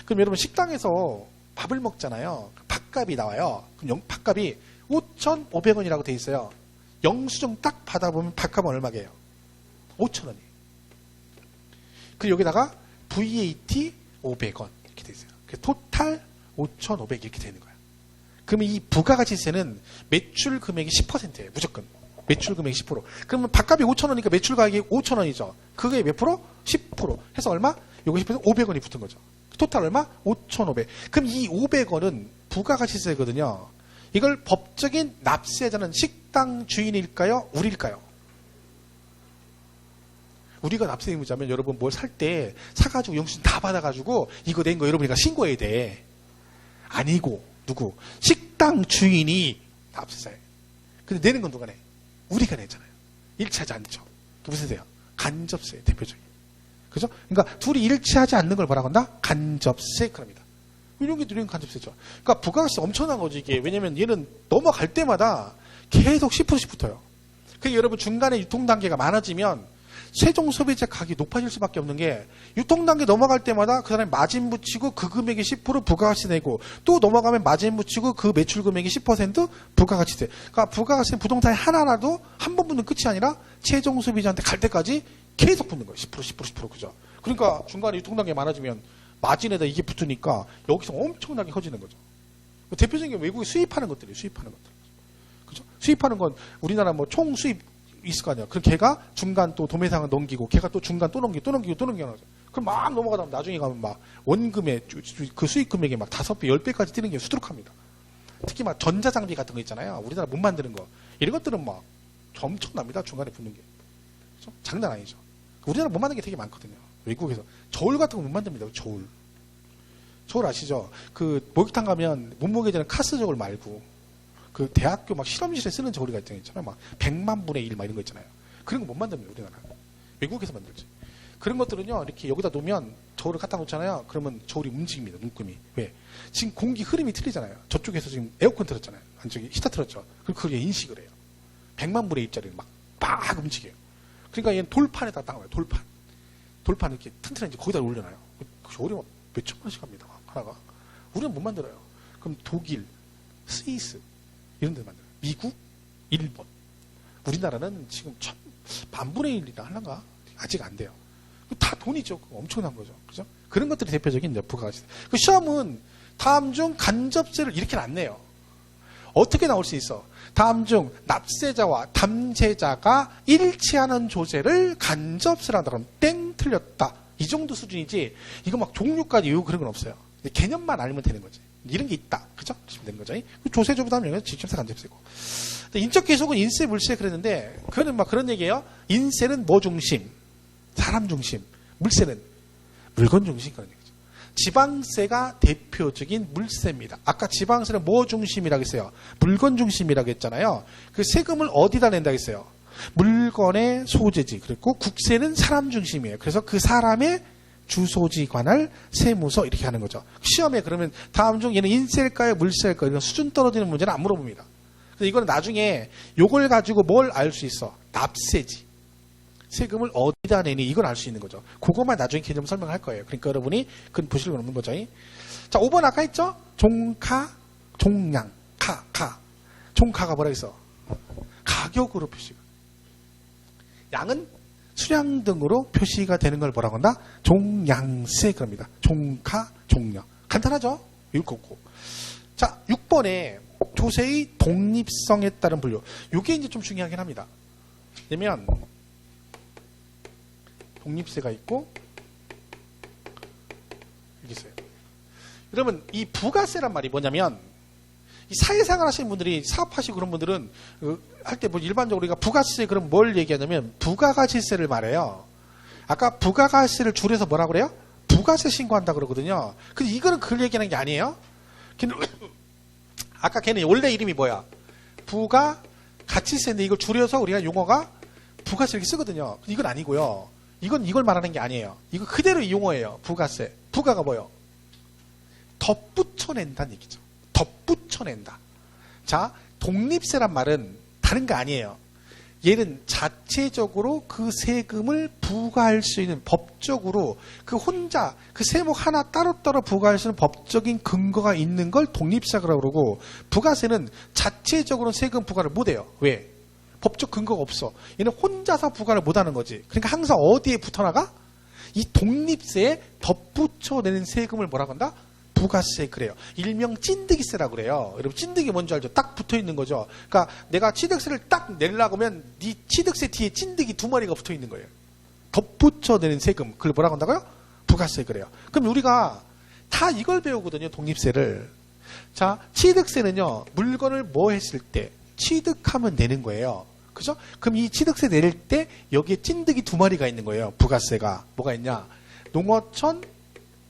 그럼 여러분 식당에서 밥을 먹잖아요. 밥값이 나와요. 그럼 밥값이 5,500원이라고 돼 있어요. 영수증 딱 받아보면 밥값은 얼마게요? 5,000원이에요. 그리고 여기다가 VAT 500원 이렇게 돼 있어요. 그래서 토탈 5,500 이렇게 되는 거예요. 그러면 이 부가가치세는 매출 금액이 10%예요. 무조건. 매출 금액이 10%. 그러면 밥값이 5,000원이니까 매출 가격이 5,000원이죠. 그게 몇 프로? 10%. 해서 얼마? 요거 10% 500원이 붙은 거죠. 토탈 얼마? 5,500. 그럼 이 500원은 부가가치세거든요. 이걸 법적인 납세자는 식당 주인일까요? 우리일까요? 우리가 납세 의무자면 여러분 뭘 살 때 사가지고 영수증 다 받아가지고 이거 낸 거 여러분이가 신고해야 돼. 아니고 누구? 식당 주인이 납세자예요. 근데 내는 건 누가 내? 우리가 내잖아요. 일치하지 않죠. 무슨 세요? 간접세 대표적인. 그죠? 그러니까 둘이 일치하지 않는 걸 뭐라고 한다? 간접세 그럽니다. 이런 게 누리는 간접세죠. 그러니까 부가세 엄청난 거지 이게. 왜냐면 얘는 넘어갈 때마다 계속 10%씩 붙어요. 그러니까 여러분 중간에 유통 단계가 많아지면 최종 소비자 가격이 높아질 수밖에 없는 게 유통 단계 넘어갈 때마다 그 사람이 마진 붙이고 그 금액이 10% 부가가치 내고 또 넘어가면 마진 붙이고 그 매출 금액이 10% 부가가치 돼. 그러니까 부가가치는 부동산이 하나라도 한 번 붙는 끝이 아니라 최종 소비자한테 갈 때까지 계속 붙는 거예요. 10% 그죠? 그러니까 중간에 유통 단계 많아지면 마진에다 이게 붙으니까 여기서 엄청나게 커지는 거죠. 대표적인 게 외국에 수입하는 것들이에요. 수입하는 것들. 그죠? 수입하는 건 우리나라 뭐 총 수입 있을 거 아니야. 그럼 걔가 중간 또 도매상을 넘기고 걔가 또 중간 또 넘기고 하는 거죠. 그럼 막 넘어가다 보면 나중에 가면 막 원금의 그 수익 금액이 막 5배, 10배까지 뛰는 게 수두룩합니다. 특히 막 전자장비 같은 거 있잖아요. 우리나라 못 만드는 거. 이런 것들은 막 엄청납니다. 중간에 붙는 게. 그렇죠? 장난 아니죠. 우리나라 못 만드는 게 되게 많거든요. 외국에서. 저울 같은 거 못 만듭니다. 저울. 저울 아시죠? 그 목욕탕 가면 몸무게 되는 카스 저울 말고 그 대학교 막 실험실에 쓰는 저울이 있잖아요. 막 100만 분의 1 막 이런 거 있잖아요. 그런 거 못 만듭니다. 우리나라. 외국에서 만들지. 그런 것들은요. 이렇게 여기다 놓으면 저울을 갖다 놓잖아요. 그러면 저울이 움직입니다. 눈금이. 왜? 지금 공기 흐름이 틀리잖아요. 저쪽에서 지금 에어컨 틀었잖아요. 안쪽에 히터 틀었죠. 그럼 그걸 인식을 해요. 100만 분의 1짜리를 막 움직여요. 그러니까 얘는 돌판에다 딱 놔요. 돌판 이렇게 튼튼한지 거기다 올려놔요. 그 저울이 막 몇천 원씩 합니다. 하나가. 우리는 못 만들어요. 그럼 독일, 스위스 이런 데 만들어요. 미국, 일본. 우리나라는 지금 만분의 1이나 하려가? 아직 안 돼요. 다 돈이죠. 엄청난 거죠. 그죠? 그런 것들이 대표적인 부가가치. 그 시험은 다음 중 간접세를 이렇게는 안 내요. 어떻게 나올 수 있어? 다음 중 납세자와 담세자가 일치하는 조세를 간접세라 한다. 그러면 땡 틀렸다. 이 정도 수준이지 이거 막 종류까지 외우고 그런 건 없어요. 개념만 알면 되는 거지. 이런 게 있다. 그죠? 그러시면 되는 거죠. 조세조부터 하면 직접세, 간접세고. 인적 계속은 인세, 물세 그랬는데, 그거는 막 그런 얘기예요. 인세는 뭐 중심? 사람 중심. 물세는 물건 중심 그런 얘기죠. 지방세가 대표적인 물세입니다. 아까 지방세는 뭐 중심이라고 했어요? 물건 중심이라고 했잖아요. 그 세금을 어디다 낸다고 했어요? 물건의 소재지. 그리고 국세는 사람 중심이에요. 그래서 그 사람의 주소지 관할 세무서 이렇게 하는 거죠. 시험에 그러면 다음 중 얘는 인세일까요? 물세일까요? 이런 수준 떨어지는 문제는 안 물어봅니다. 그래서 이거는 나중에 요걸 가지고 뭘 알 수 있어? 납세지. 세금을 어디다 내니 이걸 알 수 있는 거죠. 그것만 나중에 개념 설명할 거예요. 그러니까 여러분이 그건 보시려고 하는 거죠. 자, 5번 아까 했죠? 종가, 종량, 가. 종가가 뭐라 했어? 가격으로 표시가. 양은 수량 등으로 표시가 되는 걸 뭐라고 한다? 종량세 그럽니다. 종가, 종량. 간단하죠? 읽고. 자, 6번에 조세의 독립성에 따른 분류. 이게 이제 좀 중요하긴 합니다. 왜냐면 독립세가 있고 여기 있어요. 여러분 이 부가세란 말이 뭐냐면 이 사회생활 하시는 분들이 사업하시고 그런 분들은 할 때 뭐 일반적으로 우리가 부가세 그럼 뭘 얘기하냐면 부가가치세를 말해요. 아까 부가가치세를 줄여서 뭐라 그래요? 부가세 신고한다 그러거든요. 근데 이거는 그걸 얘기하는 게 아니에요. 아까 걔는 원래 이름이 뭐야? 부가가치세인데 이걸 줄여서 우리가 용어가 부가세 이렇게 쓰거든요. 이건 아니고요. 이걸 말하는 게 아니에요. 이거 그대로 이 용어예요. 부가세. 부가가 뭐예요? 덧붙여낸다는 얘기죠. 덧붙여낸다. 자, 독립세란 말은 다른 거 아니에요. 얘는 자체적으로 그 세금을 부과할 수 있는 법적으로 그 혼자 그 세목 하나 따로따로 부과할 수 있는 법적인 근거가 있는 걸 독립세라고 그러고 부가세는 자체적으로 세금 부과를 못해요. 왜? 법적 근거가 없어. 얘는 혼자서 부과를 못하는 거지. 그러니까 항상 어디에 붙어나가? 이 독립세에 덧붙여내는 세금을 뭐라고 한다? 부가세 그래요. 일명 찐득이세라고 그래요. 여러분 찐득이 뭔지 알죠? 딱 붙어있는 거죠. 그러니까 내가 취득세를 딱 내려고 하면 네 취득세 뒤에 찐득이 2마리가 붙어있는 거예요. 덧붙여내는 세금. 그걸 뭐라고 한다고요? 부가세 그래요. 그럼 우리가 다 이걸 배우거든요. 독립세를. 자, 취득세는요, 물건을 뭐 했을 때 취득하면 내는 거예요. 그죠? 그럼 이 취득세 낼 때 여기에 찐득이 두 마리가 있는 거예요. 부가세가. 뭐가 있냐? 농어촌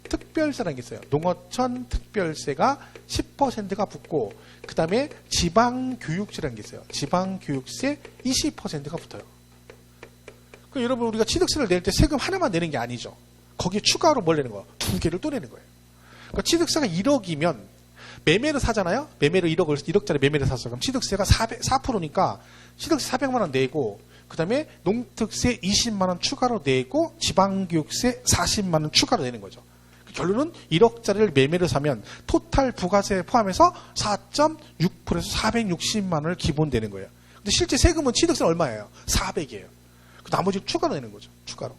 특별세라는 게 있어요. 농어촌 특별세가 10%가 붙고, 그 다음에 지방교육세라는 게 있어요. 지방교육세 20%가 붙어요. 그럼 여러분, 우리가 취득세를 낼 때 세금 하나만 내는 게 아니죠. 거기에 추가로 뭘 내는 거예요? 두 개를 또 내는 거예요. 그러니까 취득세가 1억이면 매매를 사잖아요? 매매를 1억짜리 매매를 샀어. 그럼 취득세가 4%니까 취득세 400만 원 내고, 그 다음에 농특세 20만 원 추가로 내고, 지방교육세 40만 원 추가로 내는 거죠. 결론은 1억짜리를 매매를 사면 토탈 부가세 포함해서 4.6%에서 460만 원을 기본 내는 거예요. 근데 실제 세금은 취득세 얼마예요? 400이에요. 나머지 추가로 내는 거죠. 추가로.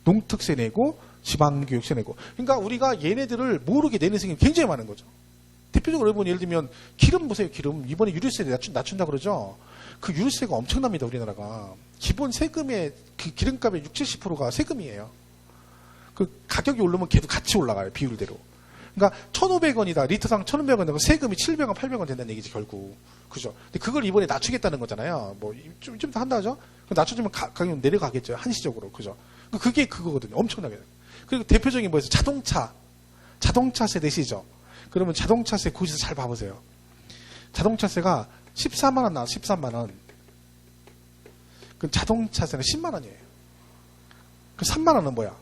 농특세 내고 지방교육세 내고. 그러니까 우리가 얘네들을 모르게 내는 세금이 굉장히 많은 거죠. 대표적으로 여러분 예를 들면 기름 보세요. 기름. 이번에 유류세 낮춘다 그러죠. 그 유류세가 엄청납니다. 우리나라가. 기본 세금의 그 기름값의 60, 70%가 세금이에요. 그 가격이 오르면 걔도 같이 올라가요. 비율대로. 그러니까 1,500원이다. 리터당 1,500원이다. 세금이 700원, 800원 된다는 얘기지 결국. 그죠? 근데 그걸 이번에 낮추겠다는 거잖아요. 뭐 좀 더 한다죠? 낮춰주면 가격 내려가겠죠. 한시적으로. 그죠? 그게 그거거든요. 엄청나게. 그리고 대표적인 뭐였어요? 자동차세 내시죠? 그러면 자동차세 고지서 잘 봐보세요. 자동차세가 14만 원 나와서 13만 원. 그 자동차세는 10만 원이에요. 그 3만 원은 뭐야?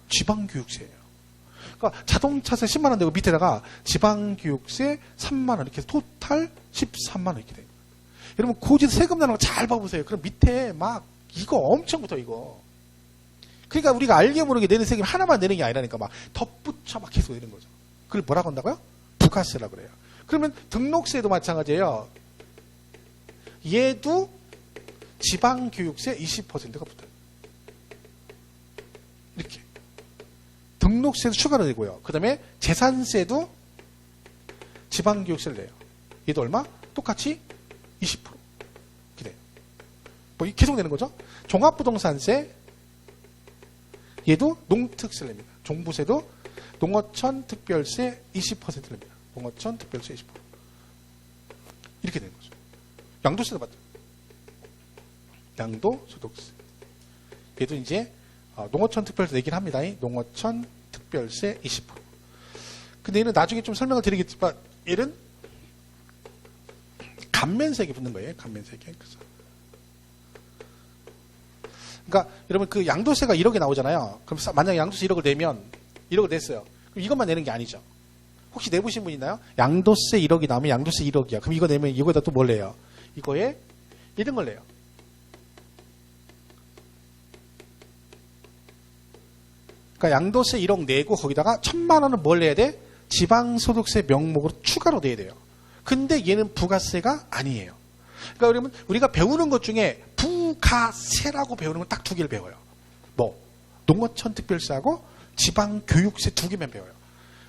지방교육세예요. 그러니까 자동차세 10만 원 내고 밑에다가 지방교육세 3만 원 이렇게 해서 토탈 13만 원 이렇게 돼요. 여러분 고지서 세금 나는 거 잘 봐보세요. 그럼 밑에 막 이거 엄청 붙어 이거. 그러니까 우리가 알게 모르게 내는 세금 하나만 내는 게 아니라니까 막 덧붙여 막 계속 내는 거죠. 그걸 뭐라고 한다고요? 부가세라고 그래요. 그러면 등록세도 마찬가지예요. 얘도 지방교육세 20%가 붙어요. 이렇게. 등록세도 추가로 내고요. 그 다음에 재산세도 지방교육세를 내요. 얘도 얼마? 똑같이 20%. 이렇게 돼요. 뭐 계속 내는 거죠. 종합부동산세 얘도 농특세를 냅니다. 종부세도 농어촌 특별세 20% 냅니다. 농어촌 특별세 20%. 이렇게 되는 거죠. 양도세도 맞죠. 양도소득세. 얘도 이제 농어촌 특별세 내긴 합니다. 농어촌 특별세 20%. 근데 얘는 나중에 좀 설명을 드리겠지만 얘는 감면세액이 붙는 거예요. 감면세액. 그러니까 여러분 그 양도세가 1억이 나오잖아요. 그럼 만약에 양도세 1억을 내면 1억을 냈어요. 그럼 이것만 내는 게 아니죠. 혹시 내보신 분 있나요? 양도세 1억이 나오면 양도세 1억이야. 그럼 이거 내면 이거에다 또 뭘 내요? 이거에 이런 걸 내요. 그러니까 양도세 1억 내고 거기다가 1,000만 원은 뭘 내야 돼? 지방소득세 명목으로 추가로 내야 돼요. 근데 얘는 부가세가 아니에요. 그러니까 여러분 우리가 배우는 것 중에 부가세라고 배우는 건 딱 두 개를 배워요. 뭐 농어촌 특별세하고 지방교육세 두 개만 배워요.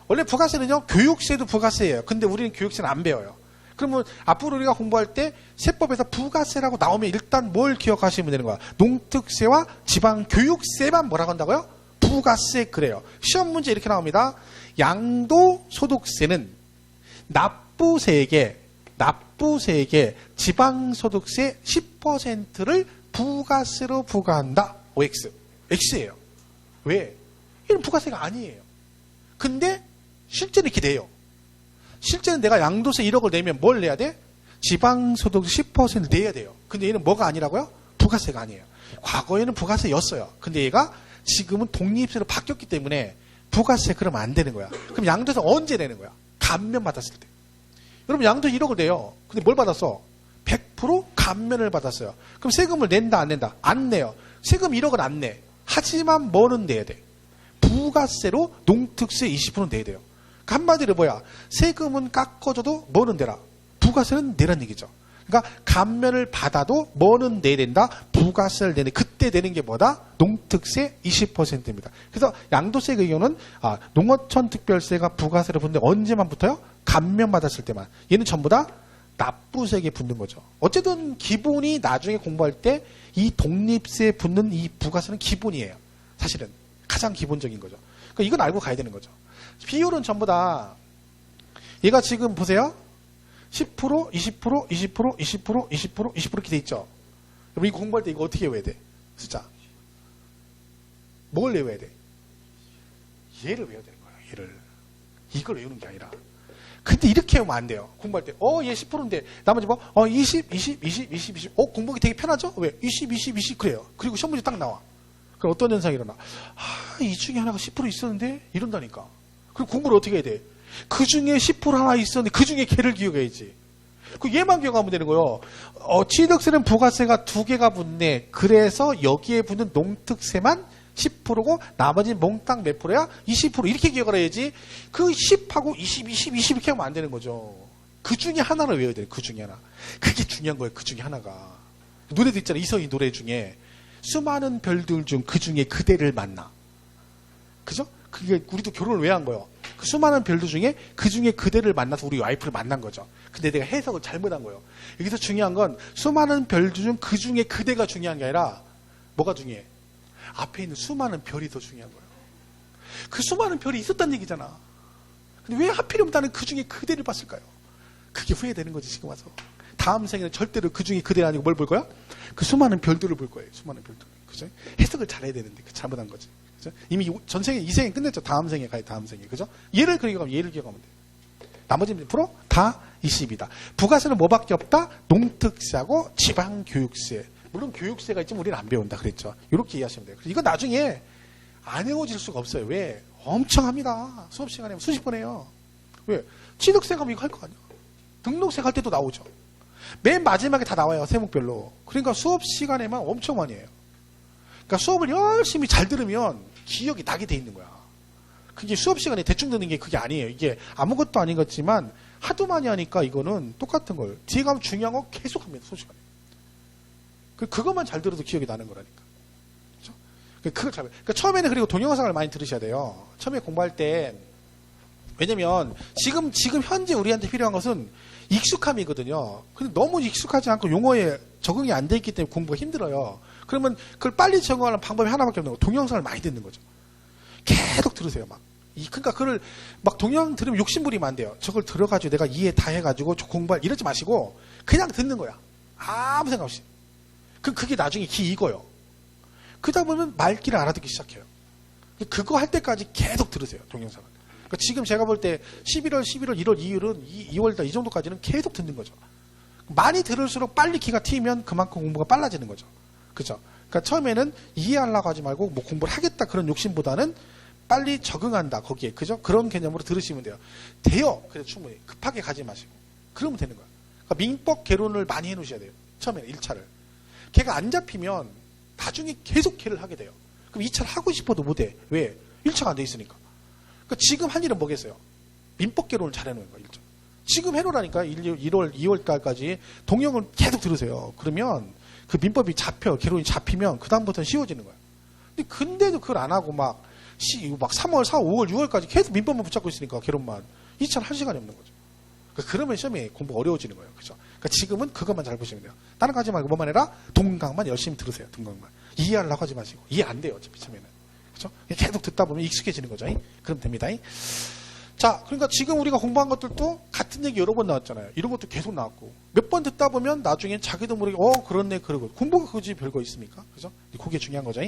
원래 부가세는요 교육세도 부가세예요. 근데 우리는 교육세는 안 배워요. 그러면 앞으로 우리가 공부할 때 세법에서 부가세라고 나오면 일단 뭘 기억하시면 되는 거야? 농특세와 지방교육세만 뭐라고 한다고요? 부가세 그래요. 시험 문제 이렇게 나옵니다. 양도소득세는 납부세액에 지방소득세 10%를 부가세로 부과한다. OX. X예요. 왜? 이건 부가세가 아니에요. 근데 실제는 이렇게 돼요. 실제는 내가 양도세 1억을 내면 뭘 내야 돼? 지방소득세 10% 내야 돼요. 근데 얘는 뭐가 아니라고요? 부가세가 아니에요. 과거에는 부가세였어요. 근데 얘가 지금은 독립세로 바뀌었기 때문에 부가세 그러면 안 되는 거야. 그럼 양도세 언제 내는 거야? 감면 받았을 때. 여러분 양도세 1억을 내요. 근데 뭘 받았어? 100% 감면을 받았어요. 그럼 세금을 낸다 안 낸다? 안 내요. 세금 1억을 안 내. 하지만 뭐는 내야 돼? 부가세로 농특세 20% 내야 돼요. 그러니까 한마디로 뭐야? 세금은 깎아줘도 뭐는 내라? 부가세는 내란 얘기죠. 그러니까 감면을 받아도 뭐는 내야 된다? 부가세를 내는 그때 내는 게 뭐다? 농특세 20%입니다. 그래서 양도세 의견은 농어촌 특별세가 부가세로 붙는데 언제만 붙어요? 감면 받았을 때만. 얘는 전부 다 납부세액에 붙는 거죠. 어쨌든 기본이 나중에 공부할 때 이 독립세에 붙는 이 부가세는 기본이에요. 사실은 가장 기본적인 거죠. 그러니까 이건 알고 가야 되는 거죠. 비율은 전부 다 얘가 지금 보세요. 10%, 20%, 20%, 20%, 20%, 20% 이렇게 돼 있죠. 여러분 이거 공부할 때 이거 어떻게 외워야 돼? 숫자. 뭘 외워야 돼? 얘를 외워야 되는 거야. 얘를. 이걸 외우는 게 아니라. 근데 이렇게 외우면 안 돼요. 공부할 때. 얘 10%인데 나머지 뭐? 20, 20, 20, 20, 20. 공부하기 되게 편하죠? 왜? 20, 20, 20 그래요. 그리고 시험 문제 딱 나와. 그럼 어떤 현상이 일어나? 이 중에 하나가 10% 있었는데? 이런다니까. 그럼 공부를 어떻게 해야 돼? 그 중에 10% 하나 있었는데 그 중에 걔를 기억해야지. 그 얘만 기억하면 되는 거예요. 취득세는 부가세가 2개가 붙네. 그래서 여기에 붙는 농특세만 10%고 나머지는 몽땅 몇 프로야? 20% 이렇게 기억을 해야지. 그 10하고 20, 20, 20 이렇게 하면 안 되는 거죠. 그 중에 하나를 외워야 돼요. 그 중에 하나. 그게 중요한 거예요. 그 중에 하나가. 노래도 있잖아요. 이서희 노래 중에 수많은 별들 중 그 중에 그대를 만나. 그죠? 그게 우리도 결혼을 왜 한 거예요? 그 수많은 별들 중에 그 중에 그대를 만나서 우리 와이프를 만난 거죠. 근데 내가 해석을 잘못한 거예요. 여기서 중요한 건 수많은 별들 중 그 중에 그대가 중요한 게 아니라 뭐가 중요해? 앞에 있는 수많은 별이 더 중요한 거예요. 그 수많은 별이 있었다는 얘기잖아. 근데 왜 하필이면 나는 그 중에 그대를 봤을까요? 그게 후회되는 거지 지금 와서. 다음 생에는 절대로 그 중에 그대 아니고 뭘 볼 거야? 그 수많은 별들을 볼 거예요. 수많은 별들. 그죠? 해석을 잘해야 되는데 잘못한 거지. 그죠? 이미 전생에 이 생에 끝냈죠. 다음 생에 가요. 다음 생에. 그죠? 얘를 기억하면 얘를 기억하면 돼. 나머지 몇 프로? 다 20이다. 부가세는 뭐밖에 없다? 농특세하고 지방교육세. 물론 교육세가 있지만 우리는 안 배운다 그랬죠. 이렇게 이해하시면 돼요. 이거 나중에 안 외워질 수가 없어요. 왜? 엄청 합니다. 수업 시간에 수십 번 해요. 왜? 취득세 가면 이거 할 거 아니야. 등록세 갈 때도 나오죠. 맨 마지막에 다 나와요. 세목별로. 그러니까 수업 시간에만 엄청 많이 해요. 그러니까 수업을 열심히 잘 들으면 기억이 나게 돼 있는 거야. 그게 수업 시간에 대충 듣는 게 그게 아니에요. 이게 아무것도 아닌 것 같지만 하도 많이 하니까 이거는 똑같은 걸. 뒤에 가면 중요한 거 계속 합니다. 수업 시간에. 그것만 잘 들어도 기억이 나는 거라니까. 그렇죠? 그걸 잘. 그러니까 처음에는 그리고 동영상을 많이 들으셔야 돼요. 처음에 공부할 때. 왜냐면 지금 현재 우리한테 필요한 것은 익숙함이거든요. 근데 너무 익숙하지 않고 용어에 적응이 안 돼 있기 때문에 공부가 힘들어요. 그러면 그걸 빨리 적응하는 방법이 하나밖에 없는 거예요. 동영상을 많이 듣는 거죠. 계속 들으세요, 막. 그러니까 그걸 막 동영상 들으면 욕심부리면 안 돼요. 저걸 들어가지고 내가 이해 다 해가지고 공부할 이러지 마시고 그냥 듣는 거야. 아무 생각 없이. 그게 나중에 기 익어요. 그러다 보면 말귀를 알아듣기 시작해요. 그거 할 때까지 계속 들으세요, 동영상을. 그러니까 지금 제가 볼 때 11월, 1월, 2월달 이 정도까지는 계속 듣는 거죠. 많이 들을수록 빨리 기가 트이면 그만큼 공부가 빨라지는 거죠. 그죠? 그러니까 처음에는 이해하려고 하지 말고 뭐 공부를 하겠다 그런 욕심보다는 빨리 적응한다 거기에. 그죠? 그런 개념으로 들으시면 돼요. 돼요. 그래서 충분히. 급하게 가지 마시고. 그러면 되는 거예요. 그러니까 민법 개론을 많이 해놓으셔야 돼요. 처음에는 1차를. 걔가 안 잡히면 나중에 계속 걔를 하게 돼요. 그럼 2차를 하고 싶어도 못해. 왜? 1차가 안 돼 있으니까. 그러니까 지금 할 일은 뭐겠어요? 민법 개론을 잘 해놓은 거예요. 1차. 지금 해놓으라니까 1월, 2월까지 동영을 계속 들으세요. 그러면 그 민법이 잡혀, 개론이 잡히면 그다음부터는 쉬워지는 거예요. 근데도 그걸 안 하고 막 3월, 4월, 5월, 6월까지 계속 민법만 붙잡고 있으니까 개론만 2차를 할 시간이 없는 거죠. 그러면 시험이 공부 어려워지는 거예요. 그죠? 그러니까 지금은 그것만 잘 보시면 돼요. 다른 거 하지 말고 뭐만 해라? 동강만 열심히 들으세요. 동강만. 이해하려고 하지 마시고. 이해 안 돼요. 어차피 처음에는. 그죠? 계속 듣다 보면 익숙해지는 거죠. 그럼 됩니다. 자, 그러니까 지금 우리가 공부한 것들도 같은 얘기 여러 번 나왔잖아요. 이런 것도 계속 나왔고. 몇 번 듣다 보면 나중엔 자기도 모르게, 그렇네, 그러고. 공부가 그지 별거 있습니까? 그죠? 그게 중요한 거죠.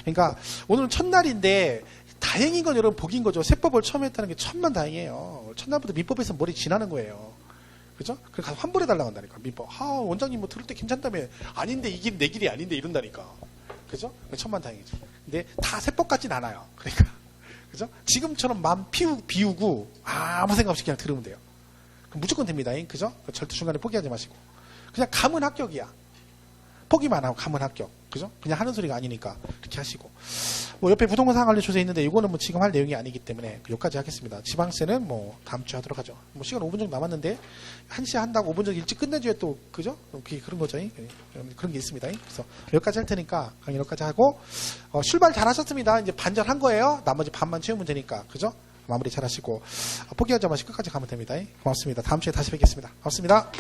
그러니까 오늘은 첫날인데, 다행인 건 여러분 복인 거죠. 세법을 처음 했다는 게 천만 다행이에요. 첫날부터 민법에서 머리 지나는 거예요. 그죠? 그래서 가서 환불해달라고 한다니까, 민법. 원장님 뭐 들을 때 괜찮다며. 아닌데, 이 길 내 길이 아닌데, 이런다니까. 그죠? 천만 다행이죠. 근데 다 세법 같진 않아요. 그러니까. 그죠? 지금처럼 마음 비우고 아무 생각 없이 그냥 들으면 돼요. 그럼 무조건 됩니다. 그죠? 절대 중간에 포기하지 마시고. 그냥 감은 합격이야. 포기만 하고 감은 합격. 그죠? 그냥 하는 소리가 아니니까 이렇게 하시고. 뭐 옆에 부동산 관리 조세 있는데 이거는 뭐 지금 할 내용이 아니기 때문에 여기까지 하겠습니다. 지방세는 뭐 다음 주에 하도록 하죠. 뭐 시간 5분 정도 남았는데 1시에 한다고 5분 정도 일찍 끝내줘야 또 그죠? 그런 거죠. 그런 게 있습니다. 그래서 여기까지 할 테니까 강의 여기까지 하고 출발 잘 하셨습니다. 이제 반절한 거예요. 나머지 반만 채우면 되니까. 그죠? 마무리 잘 하시고 포기하지 마시고 끝까지 가면 됩니다. 고맙습니다. 다음 주에 다시 뵙겠습니다. 고맙습니다.